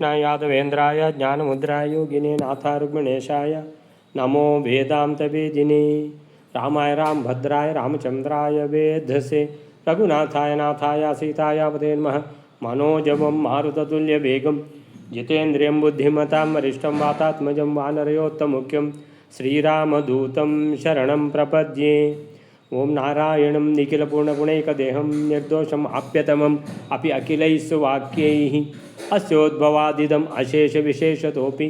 कृष्णायादवेन्द्राय ज्ञानमुद्राय योगिने नाथारुग्मणेशाय नमो वेदान्तवेदिने रामाय रामभद्राय रामचन्द्राय वेधसे रघुनाथाय नाथाय सीताय पते नमः। मनोजवं मारुततुल्यवेगं जितेन्द्रियं बुद्धिमतां वरिष्ठं वातात्मजं वानरयोत्तमुख्यं श्रीरामदूतं शरणं प्रपद्ये। ओं नारायणं निखिलपूर्णगुणैकदेहं निर्दोषम् आप्यतमम् अपि अखिलैः सुवाक्यैः अस्योद्भवादिदम् अशेषविशेषतोऽपि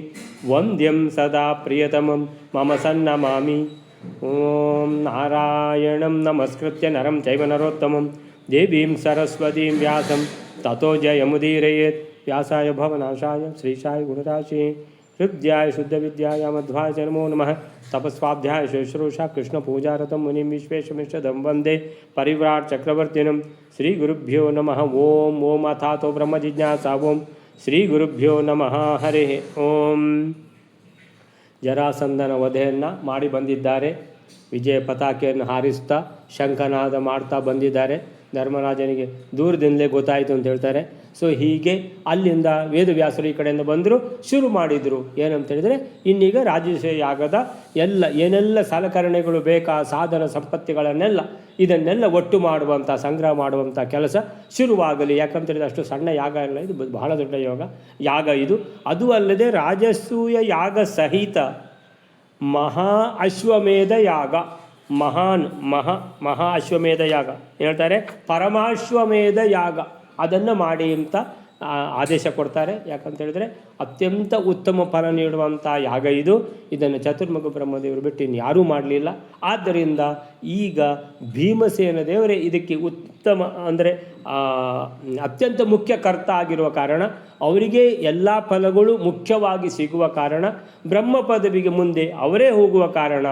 वन्द्यं सदा प्रियतमं मम सन्नमामि। ॐ नारायणं नमस्कृत्य नरं चैव नरोत्तमं देवीं सरस्वतीं व्यासं ततो जयमुदीरयेत्। व्यासाय भवनाशाय श्रीशाय गुणराशये हृद्याय शुद्धविद्याय मध्वाय च नमो नमः। तपस्वाध्याय शुश्रूषा कृष्णपूजारतं मुनिं विश्वेशमिष्टदं वन्दे परिव्राट् चक्रवर्तिनं श्रीगुरुभ्यो नमः। ओम ओम अथातो ब्रह्मजिज्ञासा ओम श्रीगुरुभ्यो नमः। ಹರಿ ಓಂ. ಜರಾಸಂಧನ ವಧೆಯನ್ನು ಮಾಡಿ ಬಂದಿದ್ದಾರೆ. ವಿಜಯ ಪತಾಕೆಯನ್ನು ಹಾರಿಸ್ತಾ ಶಂಖನಾದ ಮಾಡ್ತಾ ಬಂದಿದ್ದಾರೆ. ಧರ್ಮರಾಜನಿಗೆ ದೂರದಿಂದಲೇ ಗೊತ್ತಾಯಿತು ಅಂತ ಹೇಳ್ತಾರೆ. ಸೊ ಹೀಗೆ ಅಲ್ಲಿಂದ ವೇದವ್ಯಾಸರು ಈ ಕಡೆಯಿಂದ ಬಂದರು, ಶುರು ಮಾಡಿದರು. ಏನಂತ ಹೇಳಿದರೆ, ಇನ್ನೀಗ ರಾಜಸೂಯ ಯಾಗದ ಏನೆಲ್ಲ ಸಲಕರಣೆಗಳು ಬೇಕಾ, ಸಾಧನ ಸಂಪತ್ತಿಗಳನ್ನೆಲ್ಲ ಇದನ್ನೆಲ್ಲ ಒಟ್ಟು ಮಾಡುವಂಥ, ಸಂಗ್ರಹ ಮಾಡುವಂಥ ಕೆಲಸ ಶುರುವಾಗಲಿ. ಯಾಕಂತ ಹೇಳಿದ್ರೆ ಅಷ್ಟು ಸಣ್ಣ ಯಾಗ ಇಲ್ಲ, ಇದು ಬಹಳ ದೊಡ್ಡ ಯಾಗ ಇದು. ಅದು ಅಲ್ಲದೆ ರಾಜಸೂಯ ಯಾಗ ಸಹಿತ ಮಹಾ ಅಶ್ವಮೇಧ ಯಾಗ, ಮಹಾ ಅಶ್ವಮೇಧ ಯಾಗ ಹೇಳ್ತಾರೆ, ಪರಮಾಶ್ವಮೇಧ ಯಾಗ ಅದನ್ನು ಮಾಡಿ ಅಂತ ಆದೇಶ ಕೊಡ್ತಾರೆ. ಯಾಕಂತ ಹೇಳಿದ್ರೆ ಅತ್ಯಂತ ಉತ್ತಮ ಫಲ ನೀಡುವಂಥ ಯಾಗ ಇದು. ಇದನ್ನು ಚತುರ್ಮುಖ ಬ್ರಹ್ಮದೇವರು ಬಿಟ್ಟು ಇನ್ನು ಯಾರೂ ಮಾಡಲಿಲ್ಲ. ಆದ್ದರಿಂದ ಈಗ ಭೀಮಸೇನ ದೇವರೇ ಇದಕ್ಕೆ ಉತ್ತಮ ಅಂದರೆ ಅತ್ಯಂತ ಮುಖ್ಯ ಕರ್ತ ಆಗಿರುವ ಕಾರಣ, ಅವರಿಗೆ ಎಲ್ಲ ಫಲಗಳು ಮುಖ್ಯವಾಗಿ ಸಿಗುವ ಕಾರಣ, ಬ್ರಹ್ಮ ಪದವಿಗೆ ಮುಂದೆ ಅವರೇ ಹೋಗುವ ಕಾರಣ,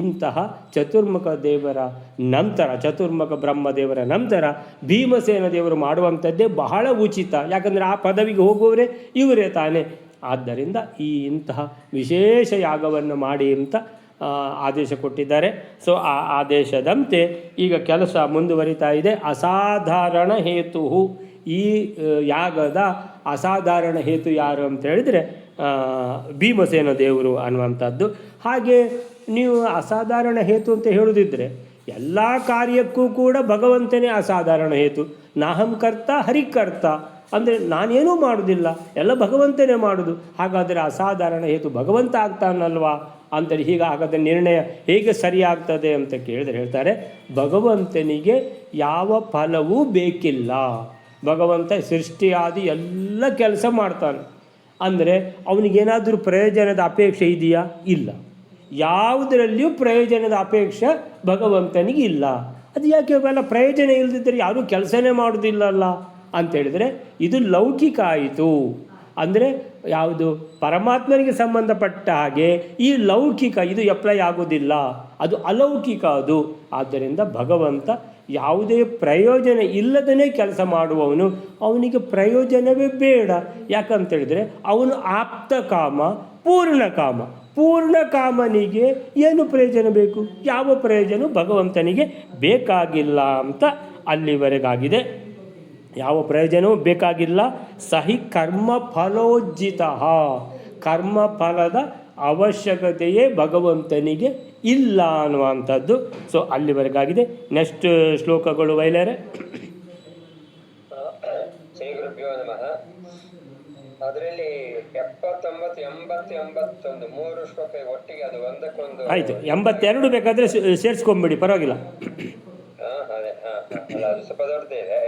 ಇಂತಹ ಚತುರ್ಮುಖ ದೇವರ ನಂತರ, ಚತುರ್ಮುಖ ಬ್ರಹ್ಮದೇವರ ನಂತರ ಭೀಮಸೇನ ದೇವರು ಮಾಡುವಂಥದ್ದೇ ಬಹಳ ಉಚಿತ. ಯಾಕಂದರೆ ಆ ಪದವಿಗೆ ಹೋಗುವವರೇ ಇವರೇ ತಾನೇ. ಆದ್ದರಿಂದ ಇಂತಹ ವಿಶೇಷ ಯಾಗವನ್ನು ಮಾಡಿ ಅಂತ ಆದೇಶ ಕೊಟ್ಟಿದ್ದಾರೆ. ಸೊ ಆ ಆದೇಶದಂತೆ ಈಗ ಕೆಲಸ ಮುಂದುವರಿತಾ ಇದೆ. ಅಸಾಧಾರಣ ಹೇತು, ಈ ಯಾಗದ ಅಸಾಧಾರಣ ಹೇತು ಯಾರು ಅಂತ ಹೇಳಿದರೆ ಭೀಮಸೇನ ದೇವರು ಅನ್ನುವಂಥದ್ದು. ಹಾಗೆ ನೀವು ಅಸಾಧಾರಣ ಹೇತು ಅಂತ ಹೇಳುವುದಿದ್ದರೆ ಎಲ್ಲ ಕಾರ್ಯಕ್ಕೂ ಕೂಡ ಭಗವಂತನೇ ಅಸಾಧಾರಣ ಹೇತು. ನಾಹಂ ಕರ್ತ ಹರಿಕರ್ತ ಅಂದರೆ ನಾನೇನೂ ಮಾಡೋದಿಲ್ಲ, ಎಲ್ಲ ಭಗವಂತನೇ ಮಾಡೋದು. ಹಾಗಾದರೆ ಅಸಾಧಾರಣ ಹೇತು ಭಗವಂತ ಆಗ್ತಾನಲ್ವಾ ಅಂತೇಳಿ, ಹೀಗೆ ಹಾಗಾದರೆ ನಿರ್ಣಯ ಹೇಗೆ ಸರಿಯಾಗ್ತದೆ ಅಂತ ಕೇಳಿದ್ರೆ ಹೇಳ್ತಾರೆ, ಭಗವಂತನಿಗೆ ಯಾವ ಫಲವೂ ಬೇಕಿಲ್ಲ. ಭಗವಂತ ಸೃಷ್ಟಿಯಾದಿ ಎಲ್ಲ ಕೆಲಸ ಮಾಡ್ತಾನೆ. ಅಂದರೆ ಅವನಿಗೇನಾದರೂ ಪ್ರಯೋಜನದ ಅಪೇಕ್ಷೆ ಇದೆಯಾ? ಇಲ್ಲ. ಯಾವುದರಲ್ಲಿಯೂ ಪ್ರಯೋಜನದ ಅಪೇಕ್ಷೆ ಭಗವಂತನಿಗೆ ಇಲ್ಲ. ಅದು ಯಾಕೆ? ಅವೆಲ್ಲ ಪ್ರಯೋಜನ ಇಲ್ಲದಿದ್ದರೆ ಯಾರೂ ಕೆಲಸನೇ ಮಾಡೋದಿಲ್ಲಲ್ಲ ಅಂತೇಳಿದರೆ ಇದು ಲೌಕಿಕ ಆಯಿತು. ಅಂದರೆ ಯಾವುದು ಪರಮಾತ್ಮನಿಗೆ ಸಂಬಂಧಪಟ್ಟ ಹಾಗೆ ಈ ಲೌಕಿಕ ಇದು ಅಪ್ಲೈ ಆಗೋದಿಲ್ಲ, ಅದು ಅಲೌಕಿಕ ಅದು. ಆದ್ದರಿಂದ ಭಗವಂತ ಯಾವುದೇ ಪ್ರಯೋಜನ ಇಲ್ಲದೇ ಕೆಲಸ ಮಾಡುವವನು, ಅವನಿಗೆ ಪ್ರಯೋಜನವೇ ಬೇಡ. ಯಾಕಂತೇಳಿದರೆ ಅವನು ಆಪ್ತ ಕಾಮ, ಪೂರ್ಣ ಕಾಮನಿಗೆ ಏನು ಪ್ರಯೋಜನ ಬೇಕು? ಯಾವ ಪ್ರಯೋಜನ ಭಗವಂತನಿಗೆ ಬೇಕಾಗಿಲ್ಲ ಅಂತ ಅಲ್ಲಿವರೆಗಾಗಿದೆ. ಯಾವ ಪ್ರಯೋಜನವೂ ಬೇಕಾಗಿಲ್ಲ. ಸಹಿ ಕರ್ಮ ಫಲೋಜ್ಜಿತ, ಕರ್ಮಫಲದ ಅವಶ್ಯಕತೆಯೇ ಭಗವಂತನಿಗೆ ಇಲ್ಲ ಅನ್ನುವಂಥದ್ದು. ಸೊ ಅಲ್ಲಿವರೆಗಾಗಿದೆ. ನೆಕ್ಸ್ಟ್ ಶ್ಲೋಕಗಳು ವೈಲರೆ. ಶ್ರೀ ಗುರುಭ್ಯೋ ನಮಃ. ಅದರಲ್ಲಿ 79, 80, 81 ಮೂರು ಶ್ಲೋಕ ಒಟ್ಟಿಗೆ, ಅದು ಒಂದಕ್ಕೊಂದು ಆಯಿತು. 82 ಬೇಕಾದರೆ ಸೇರಿಸ್ಕೊಂಬಿಡಿ, ಪರವಾಗಿಲ್ಲ. ಅದೇ ಅಲ್ಲ, ಅದು ಸ್ವಲ್ಪ ದೊಡ್ಡದೇ ಇದೆ.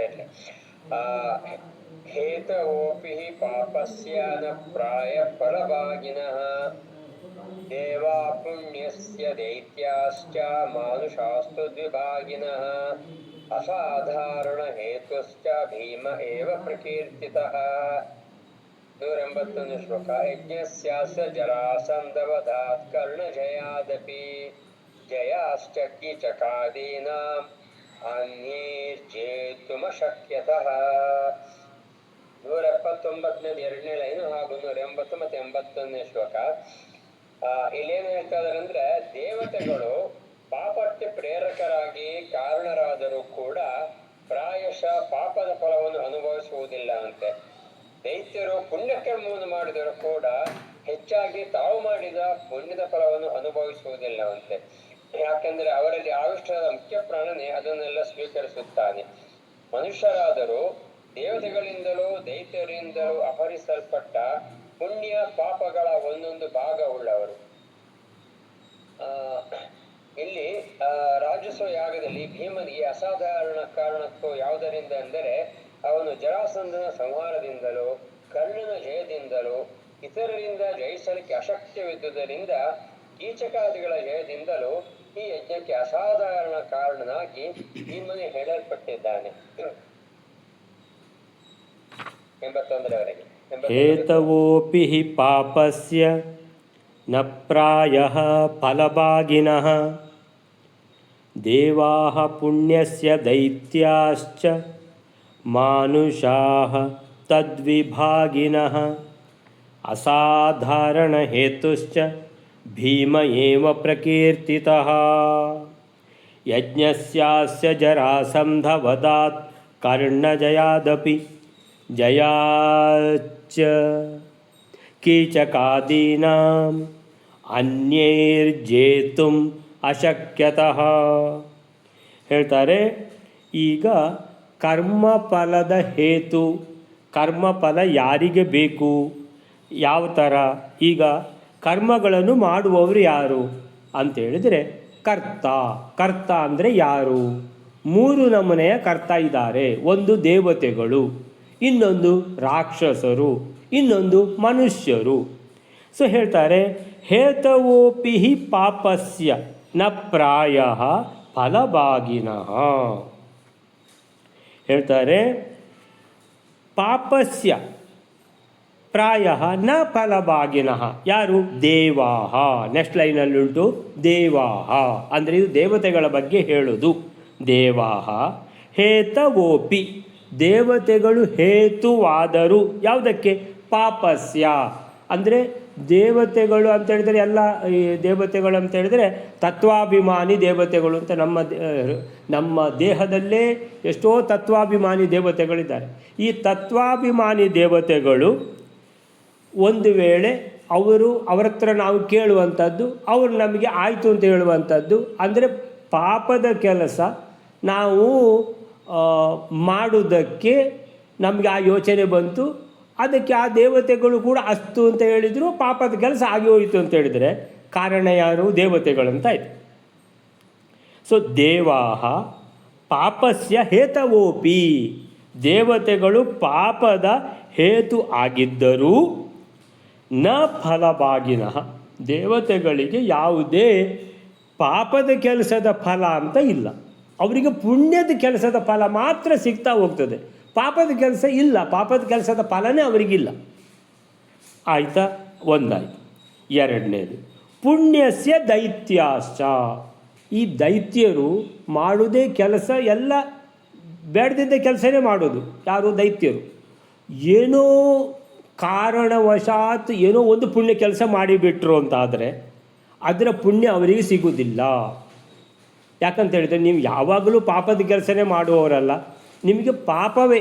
ಹೇತವೋಪಿ ಪಾಪಸ್ಯ ನ ಪ್ರಾಯ ಫಲಭಾಗಿನಃ ದೇವಾ ಪುಣ್ಯಸ್ಯ ದೈತ್ಯಾಶ್ಚ ಮಾನುಷಾಸ್ತು ದ್ವಿಭಾಗಿನಃ ಅಸಾಧಾರಣ ಹೇತುಶ್ಚ ಭೀಮ ಏವ ಪ್ರಕೀರ್ತಿತಃ. 181 ಶ್ಲೋಕ. ಯಜ್ಞಸ್ಯಾಸ್ಯ ಜರಾಸಂಧವಧಾತ್ ಕರ್ಣಜಯಾದಪಿ ಜಯಾಶ್ಚ ಕೀಚಕಾದೀನಾಂ ಅನ್ಯೇರ್ಜೇತುಮಶಕ್ಯತಃ. 179 ಎರಡನೇ ಲೈನು ಹಾಗೂ 180 ಮತ್ತು 81 ಶ್ಲೋಕ. ಇಲ್ಲೇನು ಹೇಳ್ತಾ ಇದಾರೆ ಅಂದ್ರೆ, ದೇವತೆಗಳು ಪಾಪಕ್ಕೆ ಪ್ರೇರಕರಾಗಿ ಕಾರಣರಾದರೂ ಕೂಡ ಪ್ರಾಯಶಃ ಪಾಪದ ಫಲವನ್ನು ಅನುಭವಿಸುವುದಿಲ್ಲ ಅಂತೆ. ದೈತ್ಯರು ಪುಣ್ಯಕರ್ಮವನ್ನು ಮಾಡಿದರೂ ಕೂಡ ಹೆಚ್ಚಾಗಿ ತಾವು ಮಾಡಿದ ಪುಣ್ಯದ ಫಲವನ್ನು ಅನುಭವಿಸುವುದಿಲ್ಲವಂತೆ. ಯಾಕೆಂದ್ರೆ ಅವರಲ್ಲಿ ಆವಿಷ್ಠದ ಮುಖ್ಯ ಪ್ರಾಣನೇ ಅದನ್ನೆಲ್ಲ ಸ್ವೀಕರಿಸುತ್ತಾನೆ. ಮನುಷ್ಯರಾದರೂ ದೇವತೆಗಳಿಂದಲೂ ದೈತ್ಯರಿಂದಲೂ ಅಪಹರಿಸಲ್ಪಟ್ಟ ಪುಣ್ಯ ಪಾಪಗಳ ಒಂದೊಂದು ಭಾಗ ಉಳ್ಳವರು. ಇಲ್ಲಿ ರಾಜಸ್ವ ಯಾಗದಲ್ಲಿ ಭೀಮನಿಗೆ ಅಸಾಧಾರಣ ಕಾರಣಕ್ಕೂ ಯಾವುದರಿಂದ ಅಂದರೆ ಅವನು ಜರಾಸಂಧನ ಸಂಹಾರದಿಂದಲೂ ಕರ್ಣನ ಜಯದಿಂದಲೂ ಇತರರಿಂದ ಜಯಿಸಲಿಕ್ಕೆ ಅಶಕ್ಯವಿದ್ದುದರಿಂದ ಕೀಚಕಾದಿಗಳ ಜಯದಿಂದಲೂ ಈ ಯಜ್ಞಕ್ಕೆ ಅಸಾಧಾರಣ ಕಾರಣನಾಗಿ ಭೀಮನೇ ಹೇಳಲ್ಪಟ್ಟಿದ್ದಾನೆ. 81ರವರೆಗೆ. ಹೇತವೋಪಿ ಹಿ ಪಾಪಸ್ಯ ನ ಪ್ರಾಯಃ ಫಲಭಾಗಿನಃ ದೇವಾಃ ಪುಣ್ಯಸ್ಯ ದೈತ್ಯಾಶ್ಚ ಮಾನುಷಾಃ ತದ್ವಿಭಾಗಿನಃ ಅಸಾಧಾರಣ ಹೇತುಶ್ಚ ಭೀಮ ಏವ ಪ್ರಕೀರ್ತಿತಃ. ಯಜ್ಞಸ್ಯಾಸ್ಯ ಜರಾಸಂಧವದಾತ್ ಕರ್ಣಜಯಾದಪಿ ಜಯಾಚ್ಚ ಕೀಚಕಾದೀನಾಂ ಅನ್ಯೈರ್ಜೇತುಂ ಅಶಕ್ಯತಃ. ಹೇಳ್ತಾರೆ, ಈಗ ಕರ್ಮಫಲದ ಹೇತು, ಕರ್ಮಫಲ ಯಾರಿಗೆ ಬೇಕು, ಯಾವ ಥರ, ಈಗ ಕರ್ಮಗಳನ್ನು ಮಾಡುವವರು ಯಾರು ಅಂತೇಳಿದರೆ ಕರ್ತ. ಕರ್ತ ಅಂದರೆ ಯಾರು? 3 ನಮೂನೆಯ ಕರ್ತ ಇದ್ದಾರೆ. ಒಂದು ದೇವತೆಗಳು, ಇನ್ನೊಂದು ರಾಕ್ಷಸರು, ಇನ್ನೊಂದು ಮನುಷ್ಯರು. ಸೊ ಹೇಳ್ತಾರೆ, ಹೇತವೋಪಿ ಹಿ ಪಾಪಸ್ಯ ನ ಪ್ರಾಯಃ ಫಲಭಾಗಿನಃ. ಹೇಳ್ತಾರೆ, ಪಾಪಸ್ಯ ಪ್ರಾಯಃ ನ ಫಲಭಾಗಿನಃ. ಯಾರು? ದೇವಾಹ. ನೆಕ್ಸ್ಟ್ ಲೈನಲ್ಲುಂಟು ದೇವಾಹ ಅಂದರೆ ಇದು ದೇವತೆಗಳ ಬಗ್ಗೆ ಹೇಳೋದು. ದೇವಾಹ ಹೇತವೋಪಿ, ದೇವತೆಗಳು ಹೇತುವಾದರು. ಯಾವುದಕ್ಕೆ? ಪಾಪಸ್ಯ. ಅಂದರೆ ದೇವತೆಗಳು ಅಂತ ಹೇಳಿದರೆ ಎಲ್ಲ ಈ ದೇವತೆಗಳು ಅಂತ ಹೇಳಿದರೆ ತತ್ವಾಭಿಮಾನಿ ದೇವತೆಗಳು ಅಂತ ನಮ್ಮ ದೇಹದಲ್ಲೇ ಎಷ್ಟೋ ತತ್ವಾಭಿಮಾನಿ ದೇವತೆಗಳಿದ್ದಾರೆ. ಈ ತತ್ವಾಭಿಮಾನಿ ದೇವತೆಗಳು ಒಂದು ವೇಳೆ ಅವರ ಹತ್ರ ನಾವು ಕೇಳುವಂಥದ್ದು, ಅವರು ನಮಗೆ ಆಯಿತು ಅಂತ ಹೇಳುವಂಥದ್ದು. ಅಂದರೆ ಪಾಪದ ಕೆಲಸ ನಾವು ಮಾಡುವುದಕ್ಕೆ ನಮಗೆ ಆ ಯೋಚನೆ ಬಂತು, ಅದಕ್ಕೆ ಆ ದೇವತೆಗಳು ಕೂಡ ಅಸ್ತು ಅಂತ ಹೇಳಿದರು, ಪಾಪದ ಕೆಲಸ ಆಗಿ ಹೋಯಿತು ಅಂತ ಹೇಳಿದರೆ ಕಾರಣ ಯಾರು? ದೇವತೆಗಳಂತ ಆಯಿತು. ಸೊ ದೇವಾಹ ಪಾಪಸ್ಯ ಹೇತವೋಪಿ, ದೇವತೆಗಳು ಪಾಪದ ಹೇತು ಆಗಿದ್ದರೂ ನ ಫಲಭಾಗಿನಃ, ದೇವತೆಗಳಿಗೆ ಯಾವುದೇ ಪಾಪದ ಕೆಲಸದ ಫಲ ಅಂತ ಇಲ್ಲ. ಅವರಿಗೆ ಪುಣ್ಯದ ಕೆಲಸದ ಫಲ ಮಾತ್ರ ಸಿಗ್ತಾ ಹೋಗ್ತದೆ, ಪಾಪದ ಕೆಲಸ ಇಲ್ಲ. ಪಾಪದ ಕೆಲಸದ ಫಲನೇ ಅವರಿಗಿಲ್ಲ. ಆಯಿತಾ? ಒಂದಾಯಿತು. ಎರಡನೇದು ಪುಣ್ಯಸ್ಯ ದೈತ್ಯಾಶ್ಚ. ಈ ದೈತ್ಯರು ಮಾಡುವುದೇ ಕೆಲಸ ಎಲ್ಲ ಬೇಡದಿದ್ದ ಕೆಲಸನೇ ಮಾಡೋದು. ಯಾರು? ದೈತ್ಯರು. ಏನೋ ಕಾರಣವಶಾತ್ ಏನೋ ಒಂದು ಪುಣ್ಯ ಕೆಲಸ ಮಾಡಿಬಿಟ್ರು ಅಂತಾದರೆ ಅದರ ಪುಣ್ಯ ಅವರಿಗೆ ಸಿಗುವುದಿಲ್ಲ. ಯಾಕಂತ ಹೇಳಿದರೆ ನೀವು ಯಾವಾಗಲೂ ಪಾಪದ ಕೆಲಸನೇ ಮಾಡುವವರಲ್ಲ, ನಿಮಗೆ ಪಾಪವೇ.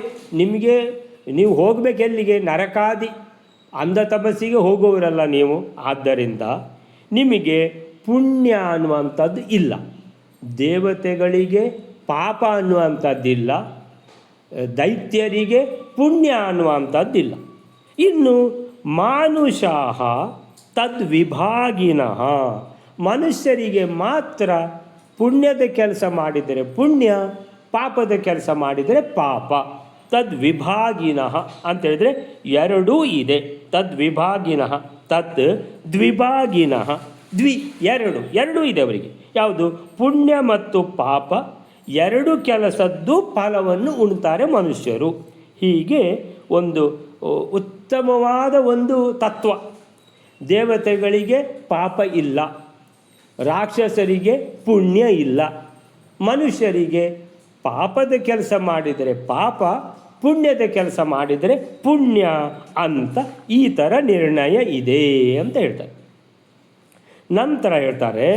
ನೀವು ಹೋಗಬೇಕು ಎಲ್ಲಿಗೆ? ನರಕಾದಿ ಅಂಧ ತಪಸ್ಸಿಗೆ ಹೋಗುವವರಲ್ಲ ನೀವು. ಆದ್ದರಿಂದ ನಿಮಗೆ ಪುಣ್ಯ ಅನ್ನುವಂಥದ್ದು ಇಲ್ಲ. ದೇವತೆಗಳಿಗೆ ಪಾಪ ಅನ್ನುವಂಥದ್ದಿಲ್ಲ, ದೈತ್ಯರಿಗೆ ಪುಣ್ಯ ಅನ್ನುವಂಥದ್ದಿಲ್ಲ. ಇನ್ನು ಮಾನುಷಾಃ ತದ್ವಿಭಾಗಿನಃ, ಮನುಷ್ಯರಿಗೆ ಮಾತ್ರ ಪುಣ್ಯದ ಕೆಲಸ ಮಾಡಿದರೆ ಪುಣ್ಯ, ಪಾಪದ ಕೆಲಸ ಮಾಡಿದರೆ ಪಾಪ. ತದ್ವಿಭಾಗಿನಃ ಅಂತೇಳಿದರೆ ಎರಡೂ ಇದೆ. ತದ್ವಿಭಾಗಿನಃ ತತ್ ದ್ವಿಭಾಗಿನಃ. ಎರಡೂ ಇದೆ ಅವರಿಗೆ. ಯಾವುದು? ಪುಣ್ಯ ಮತ್ತು ಪಾಪ ಎರಡು ಕೆಲಸದ್ದು ಫಲವನ್ನು ಉಣ್ತಾರೆ ಮನುಷ್ಯರು. ಹೀಗೆ ಒಂದು ಉತ್ತಮವಾದ ಒಂದು ತತ್ವ. ದೇವತೆಗಳಿಗೆ ಪಾಪ ಇಲ್ಲ, ರಾಕ್ಷಸರಿಗೆ ಪುಣ್ಯ ಇಲ್ಲ, ಮನುಷ್ಯರಿಗೆ ಪಾಪದ ಕೆಲಸ ಮಾಡಿದರೆ ಪಾಪ, ಪುಣ್ಯದ ಕೆಲಸ ಮಾಡಿದರೆ ಪುಣ್ಯ ಅಂತ ಈ ಥರ ನಿರ್ಣಯ ಇದೆ ಅಂತ ಹೇಳ್ತಾರೆ. ನಂತರ ಹೇಳ್ತಾರೆ,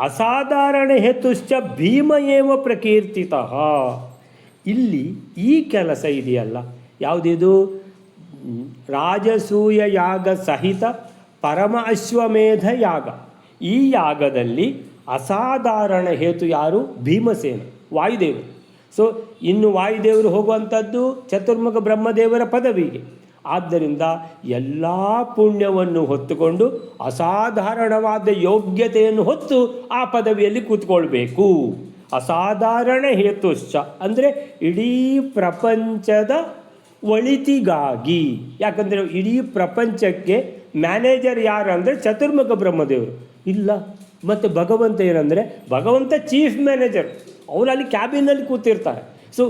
ಅಸಾಧಾರಣ ಹೇತುಶ್ಚ ಭೀಮ ಏವ ಪ್ರಕೀರ್ತಿತಃ. ಇಲ್ಲಿ ಈ ಕೆಲಸ ಇದೆಯಲ್ಲ, ಯಾವುದಿದು? ರಾಜಸೂಯ ಯಾಗ ಸಹಿತ ಪರಮ ಅಶ್ವಮೇಧ ಯಾಗ. ಈ ಯಾಗದಲ್ಲಿ ಅಸಾಧಾರಣ ಹೇತು ಯಾರು? ಭೀಮಸೇನ, ವಾಯುದೇವರು. ಸೊ ಇನ್ನು ವಾಯುದೇವರು ಹೋಗುವಂಥದ್ದು ಚತುರ್ಮುಖ ಬ್ರಹ್ಮದೇವರ ಪದವಿಗೆ. ಆದ್ದರಿಂದ ಎಲ್ಲ ಪುಣ್ಯವನ್ನು ಹೊತ್ತುಕೊಂಡು ಅಸಾಧಾರಣವಾದ ಯೋಗ್ಯತೆಯನ್ನು ಹೊತ್ತು ಆ ಪದವಿಯಲ್ಲಿ ಕೂತ್ಕೊಳ್ಬೇಕು. ಅಸಾಧಾರಣ ಹೇತುಶ್ಚ ಅಂದರೆ ಇಡೀ ಪ್ರಪಂಚದ ಒಳಿತಿಗಾಗಿ. ಯಾಕಂದರೆ ಇಡೀ ಪ್ರಪಂಚಕ್ಕೆ ಮ್ಯಾನೇಜರ್ ಯಾರು ಅಂದರೆ ಚತುರ್ಮುಖ ಬ್ರಹ್ಮದೇವರು ಇಲ್ಲ. ಮತ್ತು ಭಗವಂತ ಏನಂದರೆ ಭಗವಂತ ಚೀಫ್ ಮ್ಯಾನೇಜರ್, ಅವರಲ್ಲಿ ಕ್ಯಾಬಿನಲ್ಲಿ ಕೂತಿರ್ತಾರೆ. ಸೊ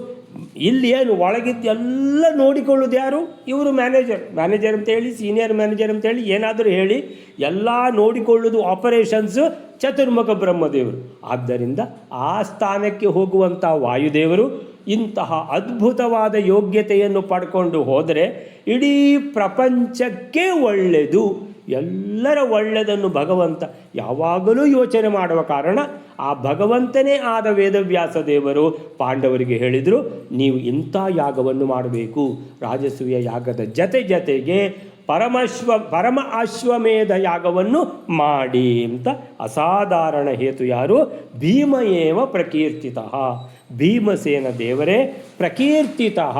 ಇಲ್ಲಿ ಏನು ಒಳಗಿದ್ದು ಎಲ್ಲ ನೋಡಿಕೊಳ್ಳೋದು ಯಾರು? ಇವರು ಮ್ಯಾನೇಜರ್ ಅಂತೇಳಿ, ಸೀನಿಯರ್ ಮ್ಯಾನೇಜರ್ ಅಂತೇಳಿ ಏನಾದರೂ ಹೇಳಿ ಎಲ್ಲ ನೋಡಿಕೊಳ್ಳೋದು ಆಪರೇಷನ್ಸು ಚತುರ್ಮುಖ ಬ್ರಹ್ಮದೇವರು. ಆದ್ದರಿಂದ ಆ ಸ್ಥಾನಕ್ಕೆ ಹೋಗುವಂಥ ವಾಯುದೇವರು ಇಂತಹ ಅದ್ಭುತವಾದ ಯೋಗ್ಯತೆಯನ್ನು ಪಡ್ಕೊಂಡು ಹೋದರೆ ಇಡೀ ಪ್ರಪಂಚಕ್ಕೆ ಒಳ್ಳೆಯದು. ಎಲ್ಲರ ಒಳ್ಳೆಯದನ್ನು ಭಗವಂತ ಯಾವಾಗಲೂ ಯೋಚನೆ ಮಾಡುವ ಕಾರಣ ಆ ಭಗವಂತನೇ ಆದ ವೇದವ್ಯಾಸ ದೇವರು ಪಾಂಡವರಿಗೆ ಹೇಳಿದರು, ನೀವು ಇಂಥ ಯಾಗವನ್ನು ಮಾಡಬೇಕು. ರಾಜಸೂಯ ಯಾಗದ ಜೊತೆಗೆ ಪರಮ ಅಶ್ವಮೇಧ ಯಾಗವನ್ನು ಮಾಡಿ ಅಂತ. ಅಸಾಧಾರಣ ಹೇತು ಯಾರು? ಭೀಮಯೇವ ಪ್ರಕೀರ್ತಿತಃ, ಭೀಮಸೇನ ದೇವರೇ ಪ್ರಕೀರ್ತಿತಃ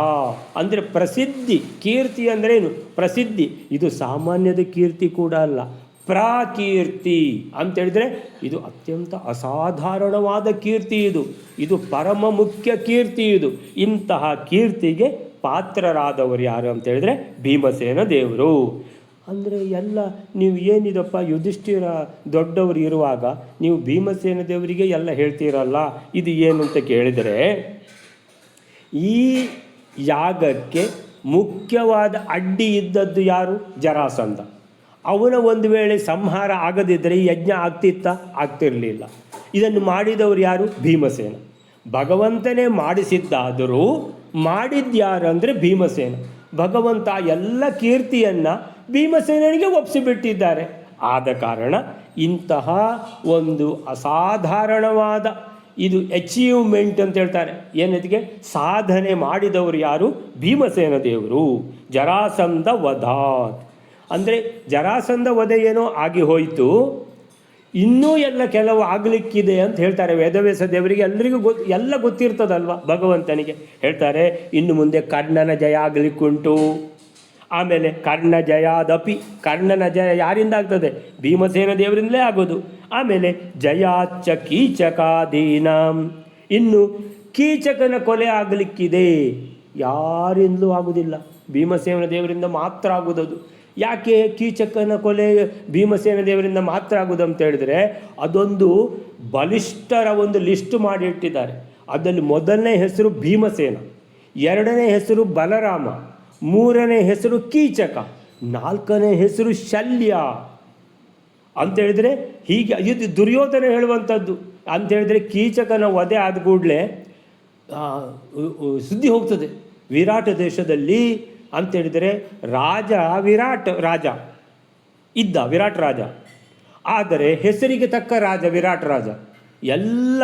ಅಂದರೆ ಪ್ರಸಿದ್ಧಿ. ಕೀರ್ತಿ ಅಂದರೆ ಏನು? ಪ್ರಸಿದ್ಧಿ. ಇದು ಸಾಮಾನ್ಯದ ಕೀರ್ತಿ ಕೂಡ ಅಲ್ಲ, ಪ್ರಾಕೀರ್ತಿ ಅಂತೇಳಿದರೆ ಇದು ಅತ್ಯಂತ ಅಸಾಧಾರಣವಾದ ಕೀರ್ತಿ. ಇದು ಪರಮ ಮುಖ್ಯ ಕೀರ್ತಿ. ಇಂತಹ ಕೀರ್ತಿಗೆ ಪಾತ್ರರಾದವರು ಯಾರು ಅಂತೇಳಿದರೆ ಭೀಮಸೇನ ದೇವರು. ಅಂದರೆ ಎಲ್ಲ ನೀವು ಏನಿದಪ್ಪ ಯುಧಿಷ್ಠಿರ ದೊಡ್ಡವರು ಇರುವಾಗ ನೀವು ಭೀಮಸೇನ ದೇವರಿಗೆ ಎಲ್ಲ ಹೇಳ್ತೀರಲ್ಲ, ಇದು ಏನು ಅಂತ ಕೇಳಿದರೆ, ಈ ಯಾಗಕ್ಕೆ ಮುಖ್ಯವಾದ ಅಡ್ಡಿ ಇದ್ದದ್ದು ಯಾರು? ಜರಾಸಂಧ. ಅವನ ಒಂದು ವೇಳೆ ಸಂಹಾರ ಆಗದಿದ್ದರೆ ಈ ಯಜ್ಞ ಆಗ್ತಿರಲಿಲ್ಲ. ಇದನ್ನು ಮಾಡಿದವರು ಯಾರು? ಭೀಮಸೇನ. ಭಗವಂತನೇ ಮಾಡಿಸಿದ್ದಾದರೂ ಮಾಡಿದ್ಯಾರು ಅಂದರೆ ಭೀಮಸೇನ. ಭಗವಂತ ಎಲ್ಲ ಕೀರ್ತಿಯನ್ನು ಭೀಮಸೇನಿಗೆ ಒಪ್ಪಿಸಿಬಿಟ್ಟಿದ್ದಾರೆ. ಆದ ಕಾರಣ ಇಂತಹ ಒಂದು ಅಸಾಧಾರಣವಾದ ಇದು ಅಚೀವ್ಮೆಂಟ್ ಅಂತ ಹೇಳ್ತಾರೆ. ಏನದಕ್ಕೆ? ಸಾಧನೆ ಮಾಡಿದವರು ಯಾರು? ಭೀಮಸೇನ ದೇವರು. ಜರಾಸಂಧ ವಧಾತ್ ಅಂದರೆ ಜರಾಸಂಧ ವಧೆ ಏನೋ ಆಗಿ ಹೋಯಿತು, ಇನ್ನೂ ಎಲ್ಲ ಕೆಲವು ಆಗಲಿಕ್ಕಿದೆ ಅಂತ ಹೇಳ್ತಾರೆ ವೇದವ್ಯಾಸ ದೇವರಿಗೆ. ಎಲ್ಲರಿಗೂ ಎಲ್ಲ ಗೊತ್ತಿರ್ತದಲ್ವ ಭಗವಂತನಿಗೆ. ಹೇಳ್ತಾರೆ ಇನ್ನು ಮುಂದೆ ಕರ್ಣನ ಜಯ ಆಗಲಿಕ್ಕುಂಟು. ಆಮೇಲೆ ಕರ್ಣ ಜಯಾದಪಿ, ಕರ್ಣನ ಜಯ ಯಾರಿಂದ ಆಗ್ತದೆ? ಭೀಮಸೇನ ದೇವರಿಂದಲೇ ಆಗೋದು. ಆಮೇಲೆ ಜಯಾಚ್ಚ ಕೀಚಕಾದೀನಾಂ, ಇನ್ನು ಕೀಚಕನ ಕೊಲೆ ಆಗಲಿಕ್ಕಿದೆ. ಯಾರಿಂದಲೂ ಆಗುವುದಿಲ್ಲ, ಭೀಮಸೇನ ದೇವರಿಂದ ಮಾತ್ರ ಆಗುವುದು. ಯಾಕೆ ಕೀಚಕನ ಕೊಲೆ ಭೀಮಸೇನ ದೇವರಿಂದ ಮಾತ್ರ ಆಗುವುದು ಅಂತ ಹೇಳಿದರೆ, ಅದೊಂದು ಬಲಿಷ್ಠರ ಒಂದು ಲಿಸ್ಟ್ ಮಾಡಿ ಇಟ್ಟಿದ್ದಾರೆ. ಅದರಲ್ಲಿ ಮೊದಲನೇ ಹೆಸರು ಭೀಮಸೇನ, ಎರಡನೇ ಹೆಸರು ಬಲರಾಮ, ಮೂರನೇ ಹೆಸರು ಕೀಚಕ, ನಾಲ್ಕನೇ ಹೆಸರು ಶಲ್ಯ ಅಂತೇಳಿದರೆ ಹೀಗೆ. ಇದು ದುರ್ಯೋಧನ ಹೇಳುವಂಥದ್ದು ಅಂಥೇಳಿದರೆ ಕೀಚಕನ ವಧೆ ಆದ ಕೂಡಲೇ ಸುದ್ದಿ ಹೋಗ್ತದೆ ವಿರಾಟ ದೇಶದಲ್ಲಿ ಅಂಥೇಳಿದರೆ. ವಿರಾಟ್ ರಾಜ ಇದ್ದ, ವಿರಾಟ್ ರಾಜ. ಆದರೆ ಹೆಸರಿಗೆ ತಕ್ಕ ರಾಜ ವಿರಾಟ್ ರಾಜ. ಎಲ್ಲ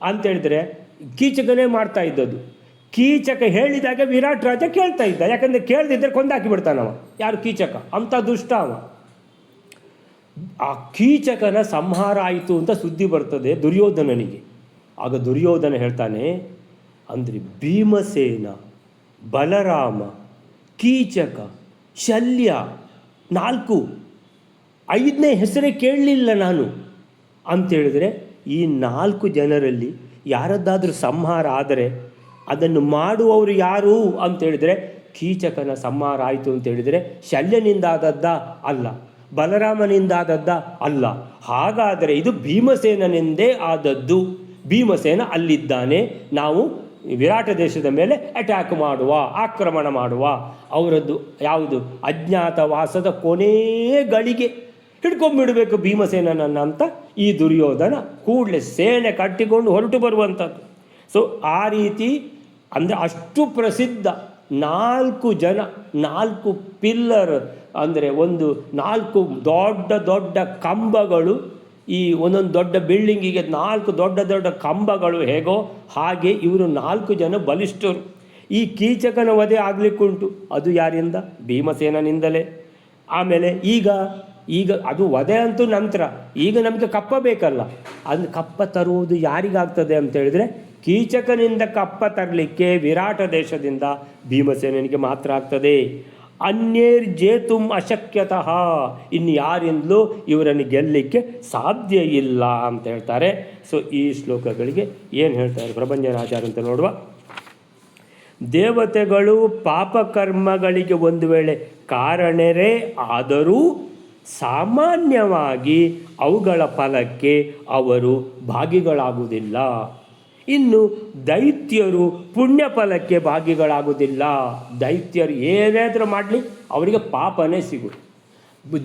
ಅಂಥೇಳಿದರೆ ಕೀಚಕನೇ ಮಾಡ್ತಾ ಇದ್ದದ್ದು. ಕೀಚಕ ಹೇಳಿದಾಗ ವಿರಾಟ್ ರಾಜ ಕೇಳ್ತಾ ಇದ್ದ. ಯಾಕಂದರೆ ಕೇಳದಿದ್ದರೆ ಕೊಂದಾಕಿ ಬಿಡ್ತಾನವ. ಯಾರು? ಕೀಚಕ. ಅಂಥ ದುಷ್ಟ ಅವ. ಆ ಕೀಚಕನ ಸಂಹಾರ ಆಯಿತು ಅಂತ ಸುದ್ದಿ ಬರ್ತದೆ ದುರ್ಯೋಧನನಿಗೆ. ಆಗ ದುರ್ಯೋಧನ ಹೇಳ್ತಾನೆ, ಅಂದರೆ ಭೀಮಸೇನ, ಬಲರಾಮ, ಕೀಚಕ, ಶಲ್ಯ, 4, 5ನೇ ಹೆಸರೇ ಕೇಳಲಿಲ್ಲ ನಾನು ಅಂಥೇಳಿದರೆ, ಈ 4 ಜನರಲ್ಲಿ ಯಾರದ್ದಾದರೂ ಸಂಹಾರ ಆದರೆ ಅದನ್ನು ಮಾಡುವವರು ಯಾರು ಅಂತೇಳಿದರೆ, ಕೀಚಕನ ಸಂಹಾರ ಆಯಿತು ಅಂತೇಳಿದರೆ ಶಲ್ಯನಿಂದಾದದ್ದ ಅಲ್ಲ, ಬಲರಾಮನಿಂದಾದದ್ದ ಅಲ್ಲ. ಹಾಗಾದರೆ ಇದು ಭೀಮಸೇನನಿಂದೇ ಆದದ್ದು. ಭೀಮಸೇನ ಅಲ್ಲಿದ್ದಾನೆ, ನಾವು ವಿರಾಟ ದೇಶದ ಮೇಲೆ ಅಟ್ಯಾಕ್ ಮಾಡುವ, ಆಕ್ರಮಣ ಮಾಡುವ. ಅವರದ್ದು ಯಾವುದು? ಅಜ್ಞಾತವಾಸದ ಕೊನೆಯ ಗಳಿಗೆ ಹಿಡ್ಕೊಂಡ್ಬಿಡಬೇಕು ಭೀಮಸೇನನನ್ನು ಅಂತ ಈ ದುರ್ಯೋಧನ ಕೂಡಲೇ ಸೇನೆ ಕಟ್ಟಿಕೊಂಡು ಹೊರಟು ಬರುವಂಥದ್ದು. ಸೊ ಆ ರೀತಿ ಅಂದರೆ ಅಷ್ಟು ಪ್ರಸಿದ್ಧ 4 ಜನ, 4 ಪಿಲ್ಲರ್ ಅಂದರೆ 4 ದೊಡ್ಡ ದೊಡ್ಡ ಕಂಬಗಳು. ಈ ಒಂದೊಂದು ದೊಡ್ಡ ಬಿಲ್ಡಿಂಗಿಗೆ 4 ದೊಡ್ಡ ದೊಡ್ಡ ಕಂಬಗಳು ಹೇಗೋ ಹಾಗೆ ಇವರು 4 ಜನ ಬಲಿಷ್ಠರು. ಈ ಕೀಚಕನ ವಧೆ ಆಗಲಿಕ್ಕುಂಟು. ಅದು ಯಾರಿಂದ? ಭೀಮಸೇನನಿಂದಲೇ. ಆಮೇಲೆ ಈಗ ಅದು ವಧೆ ಅಂತೂ ನಂತರ, ಈಗ ನಮಗೆ ಕಪ್ಪ ಬೇಕಲ್ಲ, ಅದು ಕಪ್ಪ ತರುವುದು ಯಾರಿಗಾಗ್ತದೆ ಅಂತೇಳಿದರೆ ಕೀಚಕನಿಂದ ಕಪ್ಪ ತರಲಿಕ್ಕೆ ವಿರಾಟ ದೇಶದಿಂದ ಭೀಮಸೇನಿಗೆ ಮಾತ್ರ ಆಗ್ತದೆ. ಅನ್ಯೇರ್ ಜೇತುಂ ಅಶಕ್ಯತಃ, ಇನ್ನು ಯಾರಿಂದಲೂ ಇವರನ್ನು ಗೆಲ್ಲಲಿಕ್ಕೆ ಸಾಧ್ಯ ಇಲ್ಲ ಅಂತ ಹೇಳ್ತಾರೆ. ಸೊ ಈ ಶ್ಲೋಕಗಳಿಗೆ ಏನು ಹೇಳ್ತಾರೆ ಪ್ರಭಂಜನಾಚಾರ್ಯ ಅಂತ ನೋಡುವ. ದೇವತೆಗಳು ಪಾಪಕರ್ಮಗಳಿಗೆ ಒಂದು ವೇಳೆ ಕಾರಣರೇ ಆದರೂ ಸಾಮಾನ್ಯವಾಗಿ ಅವುಗಳ ಫಲಕ್ಕೆ ಅವರು ಭಾಗಿಗಳಾಗುವುದಿಲ್ಲ. ಇನ್ನು ದೈತ್ಯರು ಪುಣ್ಯ ಫಲಕ್ಕೆ ಭಾಗಿಗಳಾಗುವುದಿಲ್ಲ. ದೈತ್ಯರು ಏನಾದರೂ ಮಾಡಲಿ ಅವರಿಗೆ ಪಾಪನೇ ಸಿಗೋದು,